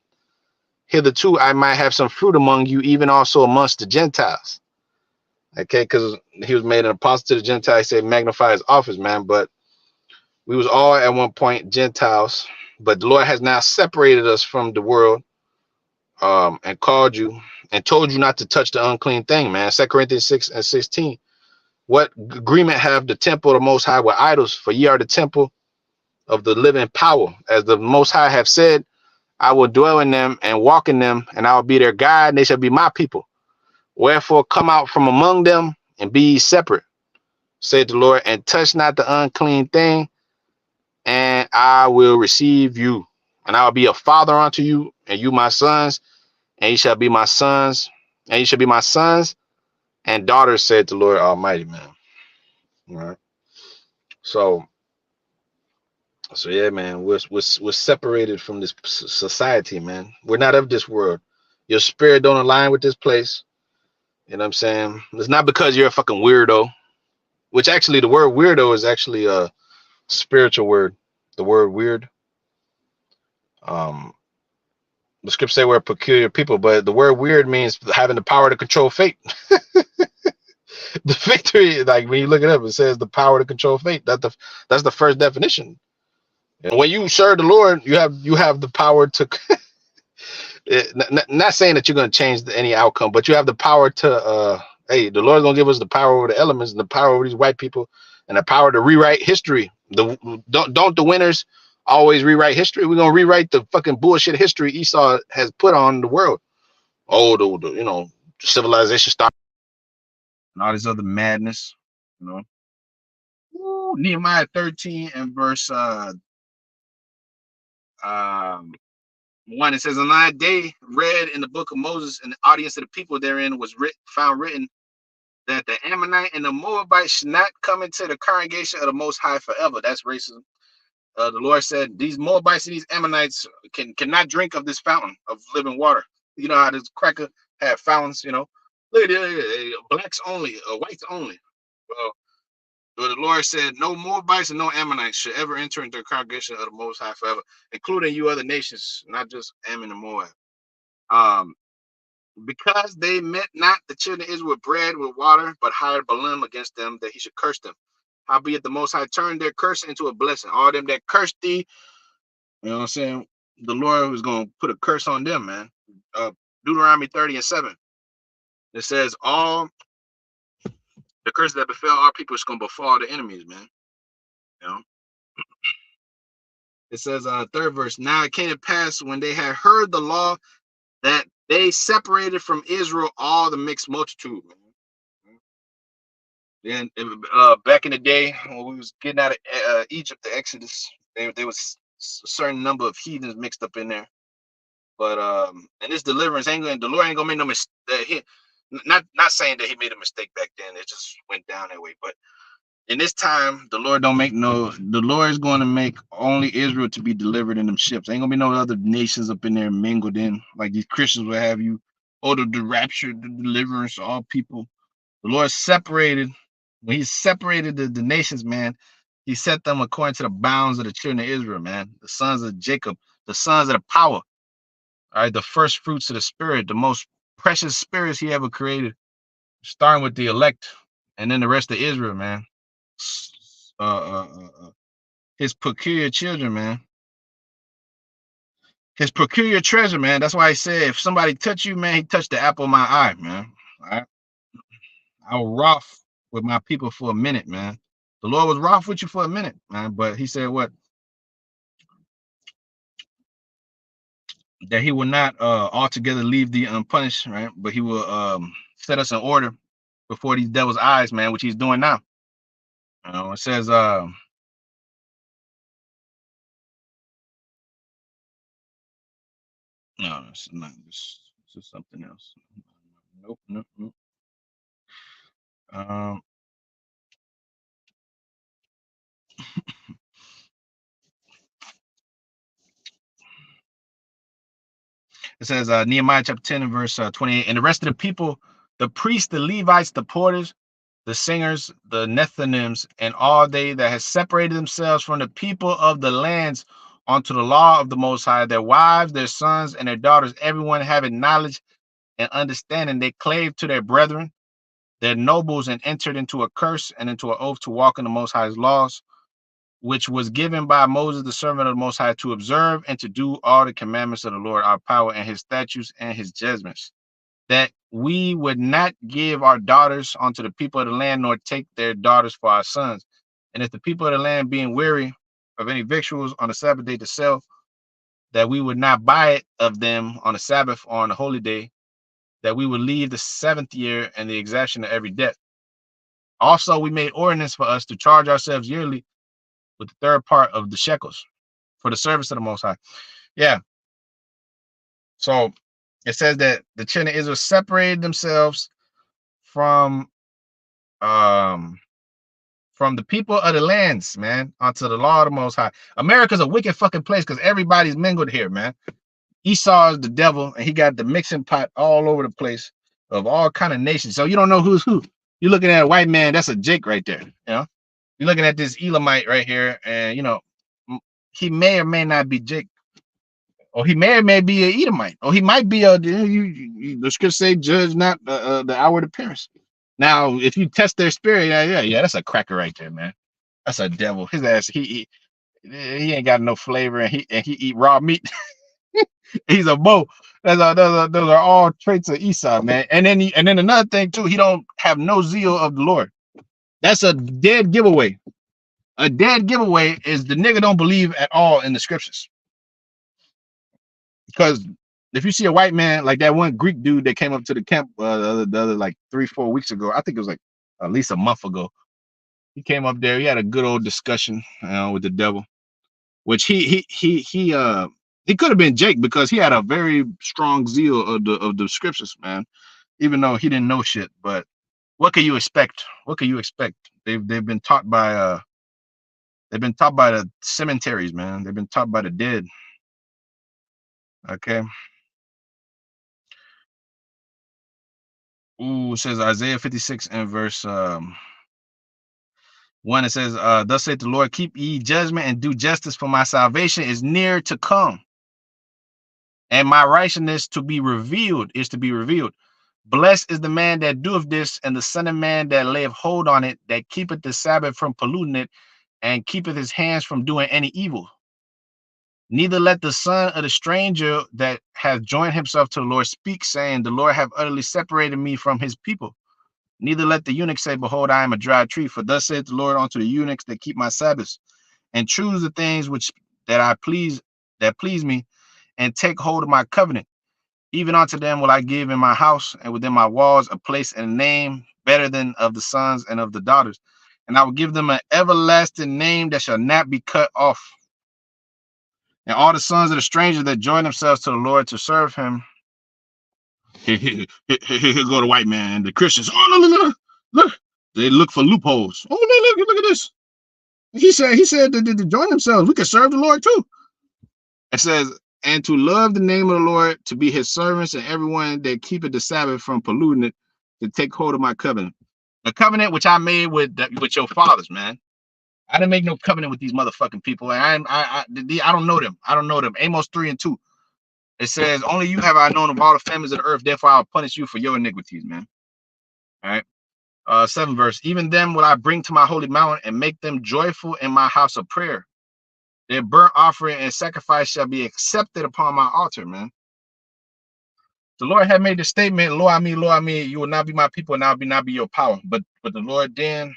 Speaker 1: hitherto I might have some fruit among you, even also amongst the Gentiles. Okay, because he was made an apostle to the Gentiles. He said, magnify his office, man. But we was all at one point Gentiles, but the Lord has now separated us from the world, and called you and told you not to touch the unclean thing, man. 2 Corinthians 6:16. What agreement have the temple of the Most High with idols? For ye are the temple of the living power. As the Most High have said, I will dwell in them and walk in them, and I will be their God, and they shall be my people. Wherefore come out from among them and be ye separate, said the Lord, and touch not the unclean thing, and I will receive you, and I will be a father unto you, and you my sons, and ye shall be my sons, and ye shall be my sons and daughters, said the Lord Almighty, man. All right. So yeah, man, we're separated from this society, man. We're not of this world. Your spirit don't align with this place. You know what I'm saying? It's not because you're a fucking weirdo, which actually the word weirdo is actually a spiritual word. The word weird. The scripts say we're a peculiar people, but the word weird means having the power to control fate. The victory, like when you look it up, it says the power to control fate. That's the first definition. And when you serve the Lord, you have the power to not saying that you're going to change any outcome, but you have the power to hey, the Lord's gonna give us the power over the elements and the power over these white people and the power to rewrite history. Don't the winners always rewrite history? We're gonna rewrite the fucking bullshit history Esau has put on the world. Oh, the civilization started and all this other madness, you know. Ooh, Nehemiah 13 and verse 1, it says, on that day read in the book of Moses, and the audience of the people therein was found written, that the Ammonite and the Moabite should not come into the congregation of the Most High forever. That's racism. The Lord said these Moabites and these Ammonites cannot drink of this fountain of living water. You know how this cracker had fountains, you know. Look at it, blacks only, whites only. Well, the Lord said no Moabites and no Ammonites should ever enter into the congregation of the Most High forever, including you other nations, not just Ammon and Moab. Because they met not the children of Israel with bread, with water, but hired Balaam against them, that he should curse them. Howbeit the Most High turned their curse into a blessing. All them that cursed thee, you know what I'm saying? The Lord was going to put a curse on them, man. Deuteronomy 30:7. It says, all the curse that befell our people is going to befall the enemies, man. You know? It says, third verse, now it came to pass when they had heard the law that they separated from Israel all the mixed multitude, man. Then back in the day when we was getting out of Egypt, the Exodus, there was a certain number of heathens mixed up in there. But and this deliverance ain't going. The Lord ain't gonna make no mistake. Not saying that he made a mistake back then. It just went down that way. But in this time, the Lord don't make no. The Lord is going to make only Israel to be delivered in them ships. Ain't gonna be no other nations up in there mingled in like these Christians will have you. Oh, the rapture, the deliverance, all people. The Lord separated. When he separated the nations, man, he set them according to the bounds of the children of Israel, man. The sons of Jacob, the sons of the power. All right, the first fruits of the spirit, the most precious spirits he ever created, starting with the elect, and then the rest of Israel, man. His peculiar children, man. His peculiar treasure, man. That's why he said, if somebody touch you, man, he touched the apple of my eye, man. All right. I was rough with my people for a minute, man. The Lord was rough with you for a minute, man. But he said what? That he will not altogether leave thee unpunished, right? But he will set us in order before these devil's eyes, man, which he's doing now. It says no, it's not this. This is something else. Nope. It says Nehemiah chapter 10 and verse 28, and the rest of the people, the priests, the Levites, the porters, the singers, the Nethinims, and all they that had separated themselves from the people of the lands unto the law of the Most High, their wives, their sons, and their daughters, everyone having knowledge and understanding, they clave to their brethren, their nobles, and entered into a curse and into an oath to walk in the Most High's laws, which was given by Moses, the servant of the Most High, to observe and to do all the commandments of the Lord our power, and his statutes and his judgments, that we would not give our daughters unto the people of the land, nor take their daughters for our sons. And if the people of the land, being weary of any victuals on the Sabbath day to sell, that we would not buy it of them on the Sabbath or on the holy day, that we would leave the 7th year and the exaction of every debt. Also, we made ordinance for us to charge ourselves yearly with the third part of the shekels for the service of the Most High. Yeah. So it says that the children of Israel separated themselves from the people of the lands, man, onto the law of the Most High. America's a wicked fucking place because everybody's mingled here, man. Esau is the devil, and he got the mixing pot all over the place of all kind of nations. So you don't know who's who. You're looking at a white man, that's a Jake right there. You know, you're looking at this Elamite right here, and you know, he may or may not be Jake, or he may or may be an Edomite, or he might be a. The scripture say, "Judge not the outward appearance." Now, if you test their spirit, yeah, that's a cracker right there, man. That's a devil. His ass, he ain't got no flavor, and he eat raw meat. He's a bow. Those are all traits of Esau, man. And then another thing too, he don't have no zeal of the Lord. That's a dead giveaway. A dead giveaway is the nigga don't believe at all in the scriptures. Because if you see a white man like that one Greek dude that came up to the camp the other like 3-4 weeks ago, I think it was like at least a month ago. He came up there. He had a good old discussion with the devil, which he could have been Jake because he had a very strong zeal of the scriptures, man. Even though he didn't know shit, but what can you expect? What can you expect? They've been taught by the cemeteries, man. They've been taught by the dead. Okay. It says Isaiah 56 and verse 1. It says, thus saith the Lord, keep ye judgment and do justice, for my salvation is near to come, and my righteousness is to be revealed. Blessed is the man that doeth this, and the son of man that layeth hold on it, that keepeth the Sabbath from polluting it, and keepeth his hands from doing any evil. Neither let the son of the stranger that hath joined himself to the Lord speak, saying, the Lord hath utterly separated me from his people. Neither let the eunuch say, behold, I am a dry tree. For thus saith the Lord unto the eunuchs that keep my Sabbaths, and choose the things which that please me, and take hold of my covenant. Even unto them will I give in my house and within my walls a place and a name better than of the sons and of the daughters. And I will give them an everlasting name that shall not be cut off. And all the sons of the stranger that join themselves to the Lord to serve him, here go the white man, the Christians. Oh, look. They look for loopholes. Oh, look at this. He said that to join themselves. We can serve the Lord too. It says, and to love the name of the Lord, to be his servants, and everyone that keepeth the Sabbath from polluting it, to take hold of my covenant. The covenant which I made with your fathers, man. I didn't make no covenant with these motherfucking people. And I don't know them. I don't know them. Amos 3:2. It says, only you have I known of all the families of the earth, therefore I'll punish you for your iniquities, man. All right. 7th verse. Even them will I bring to my holy mountain and make them joyful in my house of prayer. Their burnt offering and sacrifice shall be accepted upon my altar, man. The Lord had made the statement, Lord, you will not be my people, and I will not be your power. But the Lord then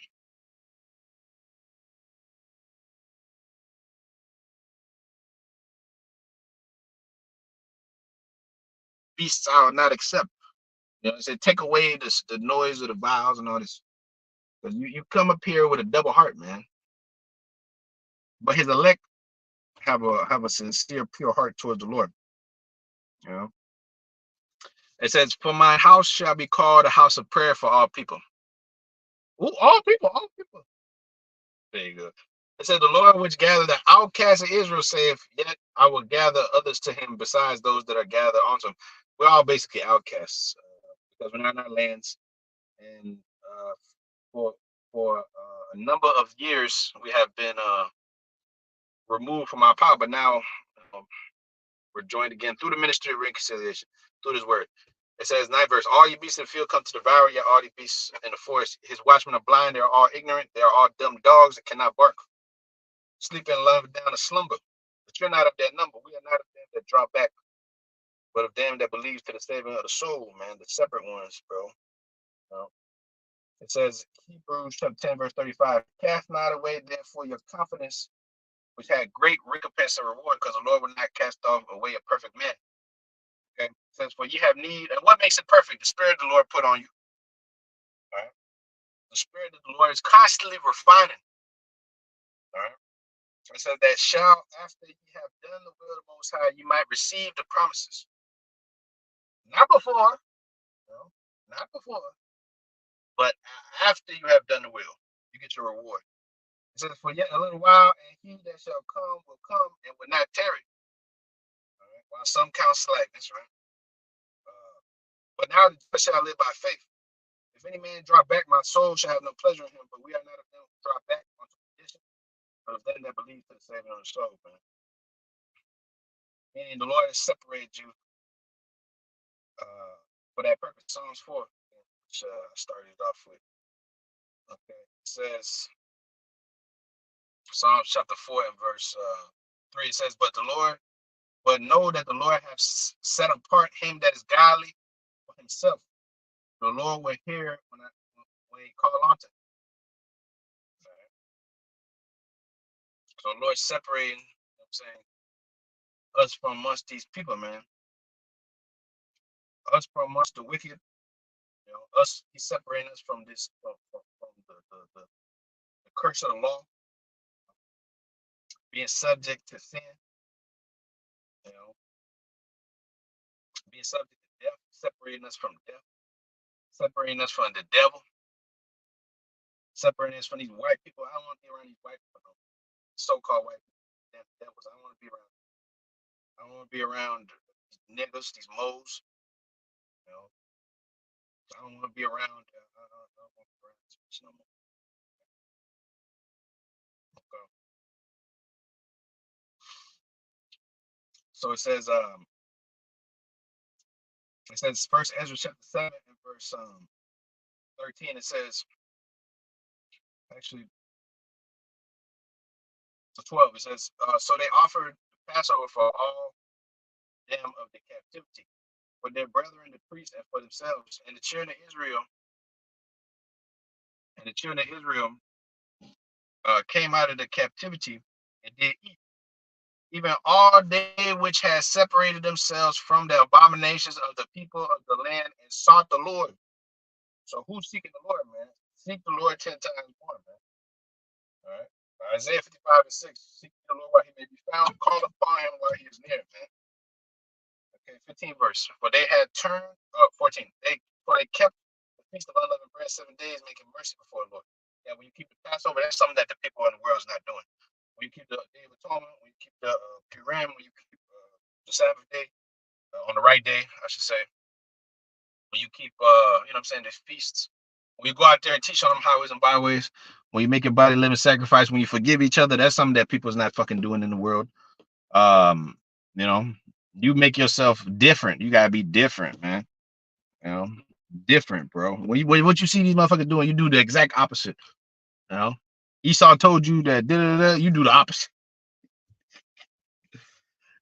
Speaker 1: beasts I will not accept. You know, it said, take away the noise of the vows and all this. Because you come up here with a double heart, man. But his elect have a sincere, pure heart towards the Lord. You know. It says, for my house shall be called a house of prayer for all people. Ooh, all people. There you go. It said, the Lord which gathered the outcasts of Israel saith, yet I will gather others to him besides those that are gathered unto him. We're all basically outcasts because we're not in our lands. And for a number of years, we have been removed from our power. But now we're joined again through the ministry of reconciliation, through this word. It says, 9th verse, all you beasts in the field come to devour, yet all the beasts in the forest. His watchmen are blind, they are all ignorant, they are all dumb dogs that cannot bark. Sleep and love down to slumber. But you're not of that number. We are not of them that draw back, but of them that believe to the saving of the soul, man, the separate ones, bro. You know? It says, Hebrews chapter 10, verse 35, cast not away therefore your confidence, which had great recompense and reward, because the Lord will not cast off away a perfect man. Okay. It says, for you have need, and what makes it perfect? The Spirit of the Lord put on you. All right. The Spirit of the Lord is constantly refining. All right. It says that shall, after you have done the will of the Most High, you might receive the promises. Not before, no, not before, but after you have done the will, you get your reward. It says, for yet a little while, and he that shall come will come and will not tarry. All right. While some count slackness, right? But now the just shall live by faith. If any man draw back, my soul shall have no pleasure in him. But we are not of them who draw back unto perdition, but of them that believe to the saving of the soul, man. Meaning the Lord has separated you for that purpose. Psalms 4, which I started off with. Okay. It says, Psalms chapter 4 and verse 3, it says, but know that the Lord has set apart him that is godly for himself. The Lord will hear when he call on to him. Right. So the Lord separating, you know what I'm saying, us from amongst these people, man. Us from amongst the wicked, you know, he's separating us from this, from the curse of the law, being subject to sin, you know, being subject to death, separating us from death, separating us from the devil, separating us from these white people. I don't want to be around these white people, no. So-called white people. Damn devils. I don't want to be around. I don't want to be around these niggas, these moles. You know, I don't want to be around. I don't want to be around this no more. Okay. So it says, It says First Ezra chapter 7 and verse 13. It says, actually, 12. It says, so they offered Passover for all them of the captivity, for their brethren the priests, and for themselves. And the children of Israel came out of the captivity and did eat, even all they which had separated themselves from the abominations of the people of the land, and sought the Lord. So who's seeking the Lord, man? Seek the Lord 10 times more, man. All right. Isaiah 55 and 6. Seek the Lord while he may be found. Call upon him while he is near, man. Okay, 15 verse. For they had turned, 14. For they kept the feast of unleavened bread 7 days, making mercy before the Lord. Yeah, when you keep the Passover, that's something that the people in the world is not doing. When you keep the Day of Atonement, when you keep the Purim, when you keep the Sabbath day, on the right day, I should say. When you keep, you know what I'm saying, these feasts. When you go out there and teach on them highways and byways, when you make your body living sacrifice, when you forgive each other, that's something that people's not fucking doing in the world. You know, you make yourself different. You gotta be different, man. You know, different, bro. What you see these motherfuckers doing, you do the exact opposite. You know, Esau told you that you do the opposite.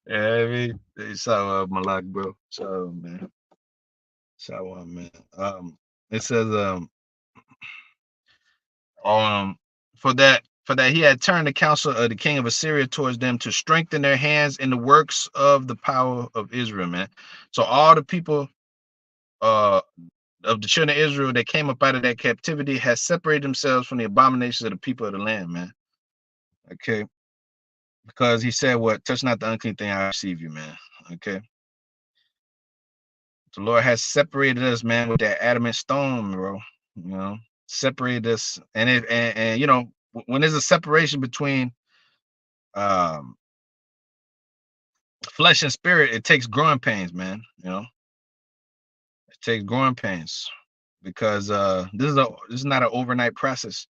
Speaker 1: Yeah, I mean, so Malak, bro. So man, so man. It says for that he had turned the counsel of the king of Assyria towards them to strengthen their hands in the works of the power of Israel, man. So all the people of the children of Israel that came up out of that captivity has separated themselves from the abominations of the people of the land, man. Okay. Because he said, what? Touch not the unclean thing, I receive you, man. Okay. The Lord has separated us, man, with that adamant stone, bro. You know, separated us. And you know, when there's a separation between flesh and spirit, it takes growing pains, man. You know, it takes growing pains because this is not an overnight process.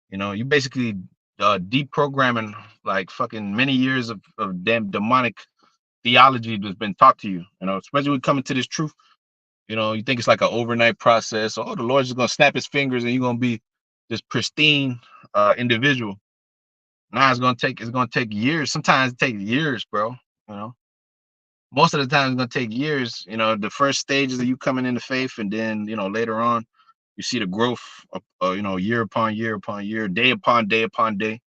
Speaker 1: You know, you basically deprogramming like fucking many years of damn demonic theology that's been taught to you. You know, especially when coming to this truth. You know, you think it's like an overnight process. Oh, the Lord's just gonna snap his fingers and you're gonna be this pristine individual. Now it's gonna take years. Sometimes it takes years, bro. You know, most of the time it's gonna take years. You know, the first stages of you coming into faith, and then you know later on, you see the growth. You know, year upon year upon year, day upon day upon day.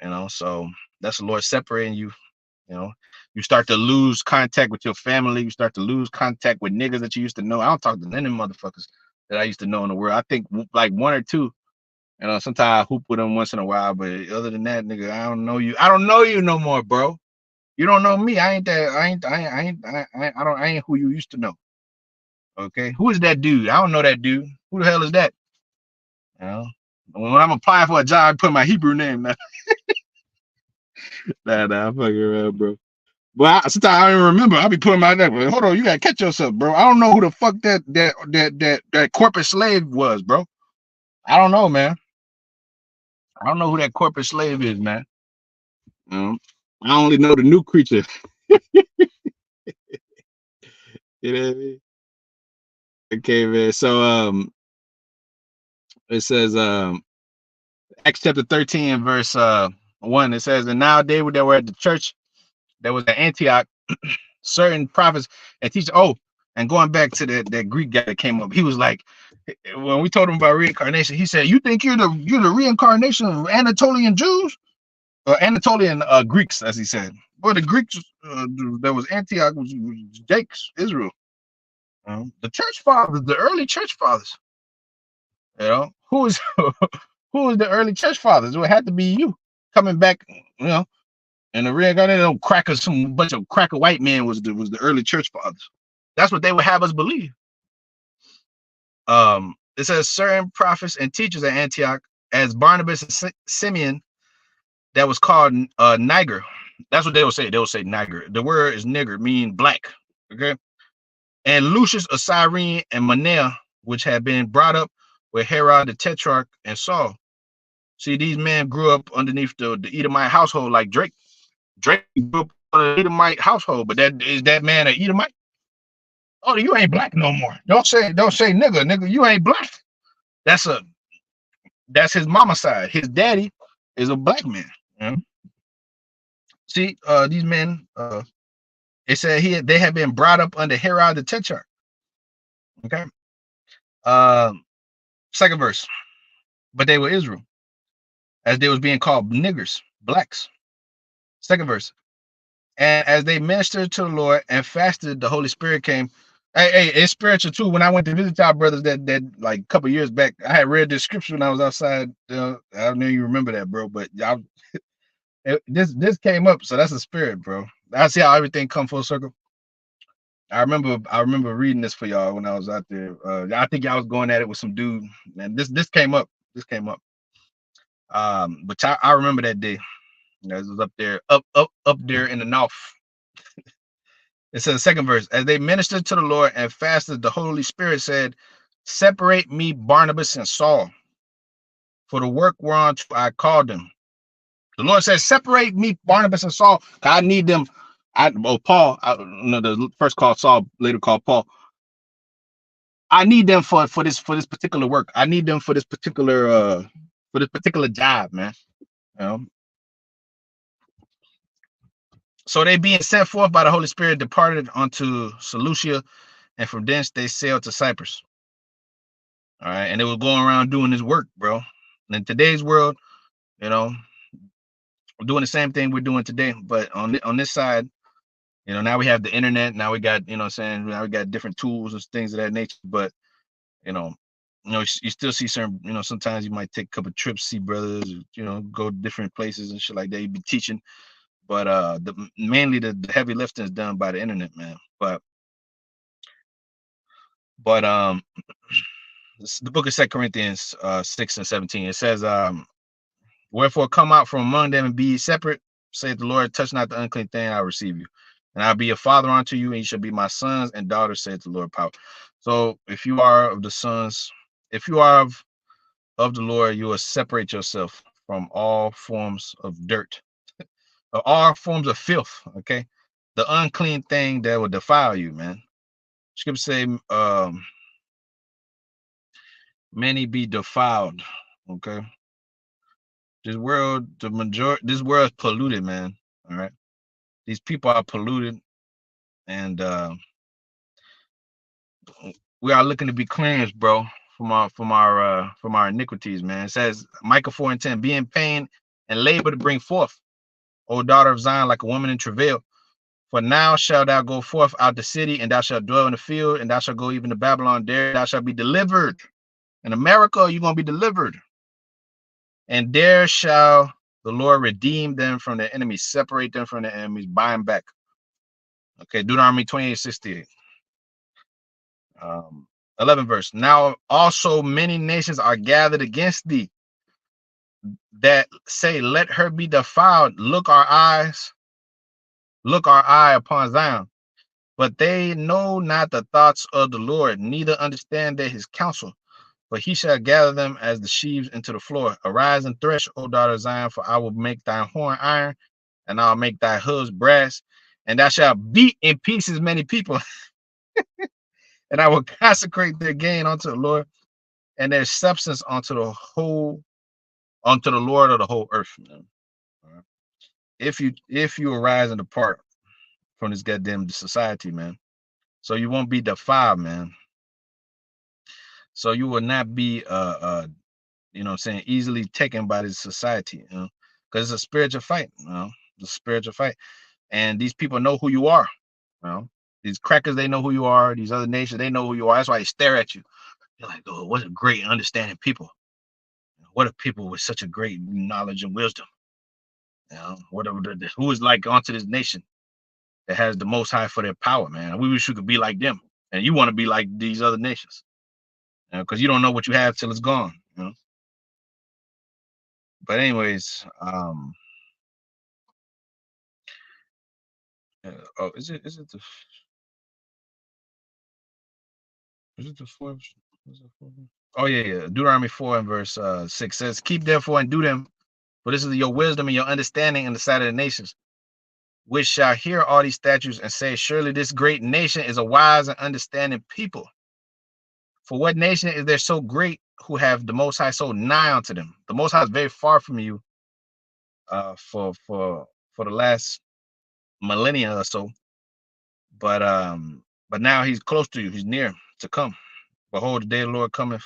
Speaker 1: You know, so that's the Lord separating you. You know, you start to lose contact with your family. You start to lose contact with niggas that you used to know. I don't talk to none of them motherfuckers that I used to know in the world. I think like one or two. You know, sometimes I hoop with them once in a while, but other than that, nigga, I don't know you. I don't know you no more, bro. You don't know me. I ain't who you used to know. Okay, who is that dude? I don't know that dude. Who the hell is that? You know, when I'm applying for a job, I put my Hebrew name. Nah, I'm fucking around, bro. But sometimes I don't even remember. I'll be putting my name. Hold on, you gotta catch yourself, bro. I don't know who the fuck that corporate slave was, bro. I don't know, man. I don't know who that corporate slave is, man. I only know the new creature. You know what I mean? Okay, man. So it says Acts chapter 13, verse 1. It says, and now they were at the church that was at Antioch, certain prophets and teachers. Oh, and going back to that Greek guy that came up, he was like, when we told him about reincarnation, he said, "You think you're the reincarnation of Anatolian Jews or Anatolian Greeks?" As he said. Well, the Greeks that was Antioch was Jake's Israel. The church fathers, the early church fathers. You know, who was who was the early church fathers? It had to be you coming back. You know, and the reincarnation cracker, some bunch of cracker white men was the early church fathers. That's what they would have us believe. It says certain prophets and teachers at Antioch, as Barnabas and Simeon, that was called Niger. That's what they would say. They would say Niger. The word is nigger, meaning black. Okay. And Lucius of Cyrene and Manaea, which had been brought up with Herod the Tetrarch and Saul. See, these men grew up underneath the Edomite household, like Drake. Drake grew up in the Edomite household, but that man an Edomite? Oh, you ain't black no more. Don't say nigga, you ain't black. That's his mama side. His daddy is a black man. You know? See, these men, it said they have been brought up under Herod the Tetrarch. Okay. Second verse. But they were Israel, as they was being called niggers, blacks. Second verse. And as they ministered to the Lord and fasted, the Holy Spirit came. Hey, it's spiritual too. When I went to visit y'all brothers that like a couple years back, I had read this scripture when I was outside. I don't know if you remember that, bro, but y'all, this came up, so that's a spirit, bro. I see how everything come full circle. I remember reading this for y'all when I was out there. I think y'all was going at it with some dude, and this came up. This came up. But I remember that day. It was up there, up there in the north. It says, second verse, as they ministered to the Lord and fasted, the Holy Spirit said, separate me, Barnabas and Saul, for the work whereunto I called them. The Lord said, separate me, Barnabas and Saul. I need them. Paul, the first called Saul, later called Paul. I need them for this particular work. I need them for this particular job, man. You know? So they being sent forth by the Holy Spirit departed unto Seleucia, and from thence they sailed to Cyprus. All right, and they were going around doing this work, bro. And in today's world, you know, we're doing the same thing we're doing today, but on this side, you know, now we have the internet. Now we got, you know, what I'm saying, now we got different tools and things of that nature. But you still see certain, sometimes you might take a couple of trips, see brothers, go to different places and shit like that. You be teaching, but mainly the heavy lifting is done by the internet, man. But the book of 2 Corinthians 6 and 17, it says, wherefore come out from among them and be separate, saith the Lord, touch not the unclean thing, I'll receive you. And I'll be a father unto you, and you shall be my sons and daughters, saith the Lord power. So if you are of the sons, if you are of the Lord, you will separate yourself from all forms of dirt, all forms of filth, okay? The unclean thing that will defile you, man. Scripture say, many be defiled, okay? This world is polluted, man. All right. These people are polluted, and we are looking to be cleansed, bro, from our iniquities, man. It says Micah 4 and 10, be in pain and labor to bring forth, O daughter of Zion, like a woman in travail. For now shalt thou go forth out the city, and thou shalt dwell in the field, and thou shalt go even to Babylon. There thou shalt be delivered. In America, you're gonna be delivered. And there shall the Lord redeem them from their enemies, separate them from their enemies, buy them back. Okay, Deuteronomy 28:68. 11 verse. Now also many nations are gathered against thee, that say, let her be defiled. Look our eye upon Zion. But they know not the thoughts of the Lord, neither understand they his counsel. But he shall gather them as the sheaves into the floor. Arise and thresh, O daughter of Zion, for I will make thy horn iron, and I'll make thy hooves brass, and thou shalt beat in pieces many people. And I will consecrate their gain unto the Lord, and their substance unto the Lord of the whole earth. If you arise and depart from this goddamn society, man, so you won't be defiled, man. So you will not be easily taken by this society, because it's a spiritual fight, it's a spiritual fight. And these people know who you are, these crackers, they know who you are. These other nations, they know who you are. That's why they stare at you. They're like, oh, what a great understanding people. What are people with such a great knowledge and wisdom? Who is like onto this nation that has the most high for their power, man. We wish we could be like them. And you want to be like these other nations, because you don't know what you have till it's gone. But anyways, is it the fourth? Oh yeah. Deuteronomy 4 and verse 6 says, keep therefore and do them, for this is your wisdom and your understanding in the sight of the nations. which shall hear all these statutes and say, surely this great nation is a wise and understanding people. For what nation is there so great who have the Most High so nigh unto them? The Most High is very far from you for the last millennia or so, but now he's close to you. He's near to come. Behold, the day of the Lord cometh.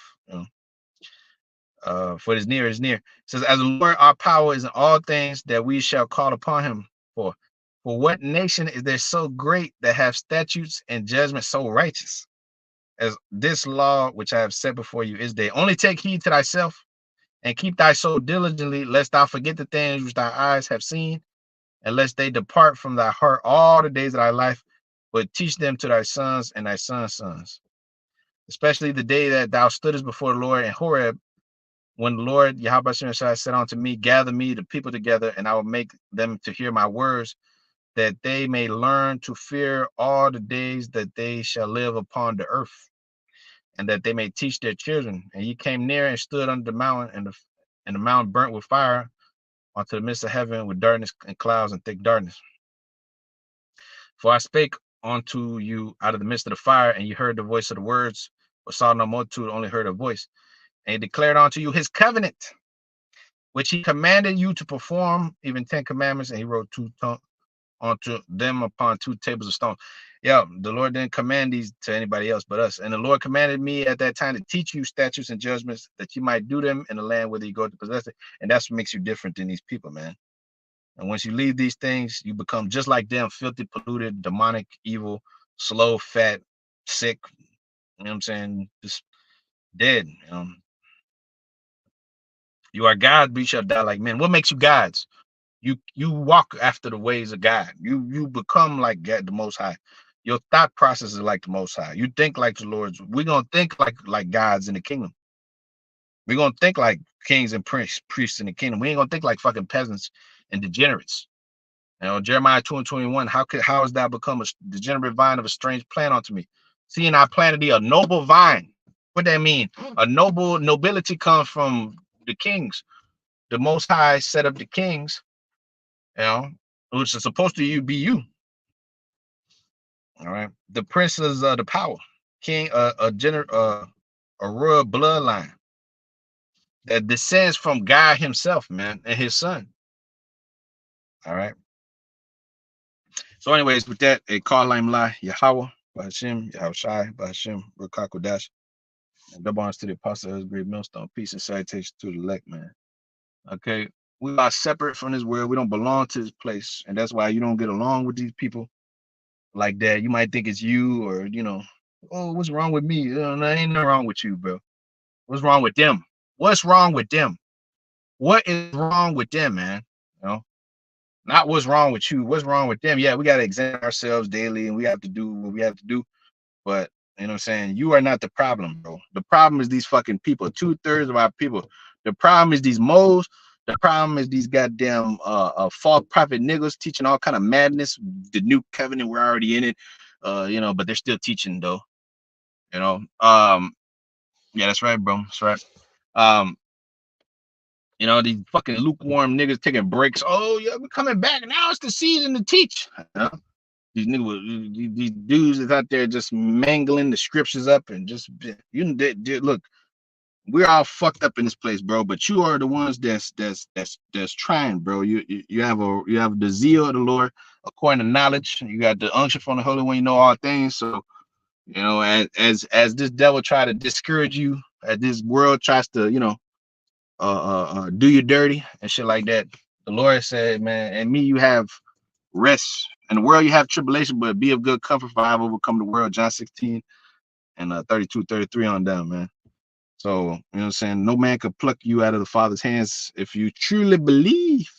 Speaker 1: For it is near, it is near. It says, as the Lord our power is in all things that we shall call upon him for. For what nation is there so great that have statutes and judgments so righteous as this law which I have set before you is day? Only take heed to thyself and keep thy soul diligently, lest thou forget the things which thy eyes have seen, and lest they depart from thy heart all the days of thy life, but teach them to thy sons and thy sons' sons, especially the day that thou stoodest before the Lord in Horeb, when the Lord Yahweh said unto me, gather me the people together, and I will make them to hear my words, that they may learn to fear all the days that they shall live upon the earth, and that they may teach their children. And ye came near and stood under the mountain, and the mountain burnt with fire unto the midst of heaven, with darkness and clouds and thick darkness. For I spake unto you out of the midst of the fire, and you heard the voice of the words, but saw no multitude, only heard a voice. And he declared unto you his covenant, which he commanded you to perform, even 10 commandments, and he wrote onto them upon 2 tables of stone. Yeah, the Lord didn't command these to anybody else but us. And the Lord commanded me at that time to teach you statutes and judgments, that you might do them in the land whether you go to possess it. And that's what makes you different than these people, man. And once you leave these things, you become just like them, filthy, polluted, demonic, evil, slow, fat, sick. You know what I'm saying? Just dead. You are God, but you shall die like men. What makes you gods? You walk after the ways of God. You become like God, the Most High. Your thought process is like the Most High. You think like the Lord's. We're gonna think like gods in the kingdom. We're gonna think like kings and priests in the kingdom. We ain't gonna think like fucking peasants and degenerates. Jeremiah 2:21. How has thou become a degenerate vine of a strange plant unto me? Seeing I planted thee a noble vine. What that mean? Nobility comes from the kings. The Most High set up the kings, which is supposed to be you. All right. The princes of the power, king, a royal bloodline that descends from God himself, man, and his son. All right. So, anyways, with that, a call line lie, Yahweh, Bahashim, Yahushai, Bahashim, Rukakodash, and double honors to the apostle, his great millstone. Peace and salutation to the elect, man. Okay. We are separate from this world. We don't belong to this place. And that's why you don't get along with these people like that. You might think it's you, or oh, what's wrong with me? There ain't nothing wrong with you, bro. What's wrong with them? What's wrong with them? What is wrong with them, man? Not what's wrong with you. What's wrong with them? Yeah, we got to examine ourselves daily, and we have to do what we have to do. But you know what I'm saying? You are not the problem, bro. The problem is these fucking people. 2/3 of our people. The problem is these moles. The problem is these goddamn false prophet niggas teaching all kind of madness. The new covenant, we're already in it. But they're still teaching though. Yeah, that's right, bro. That's right. These fucking lukewarm niggas taking breaks. Oh, yeah, we're coming back. Now it's the season to teach. These niggas, these dudes is out there just mangling the scriptures up and just look. We're all fucked up in this place, bro. But you are the ones that's trying, bro. You have the zeal of the Lord according to knowledge. You got the unction from the Holy One. You know all things. So as this devil try to discourage you, as this world tries to do you dirty and shit like that, the Lord said, man, and me, you have rest. In the world you have tribulation, but be of good comfort, for I have overcome the world. John 16 and 32, 33 on down, man. So, you know what I'm saying? No man could pluck you out of the Father's hands if you truly believe.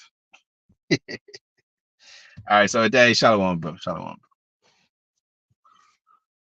Speaker 1: All right, so that, shalom, bro. Shalom.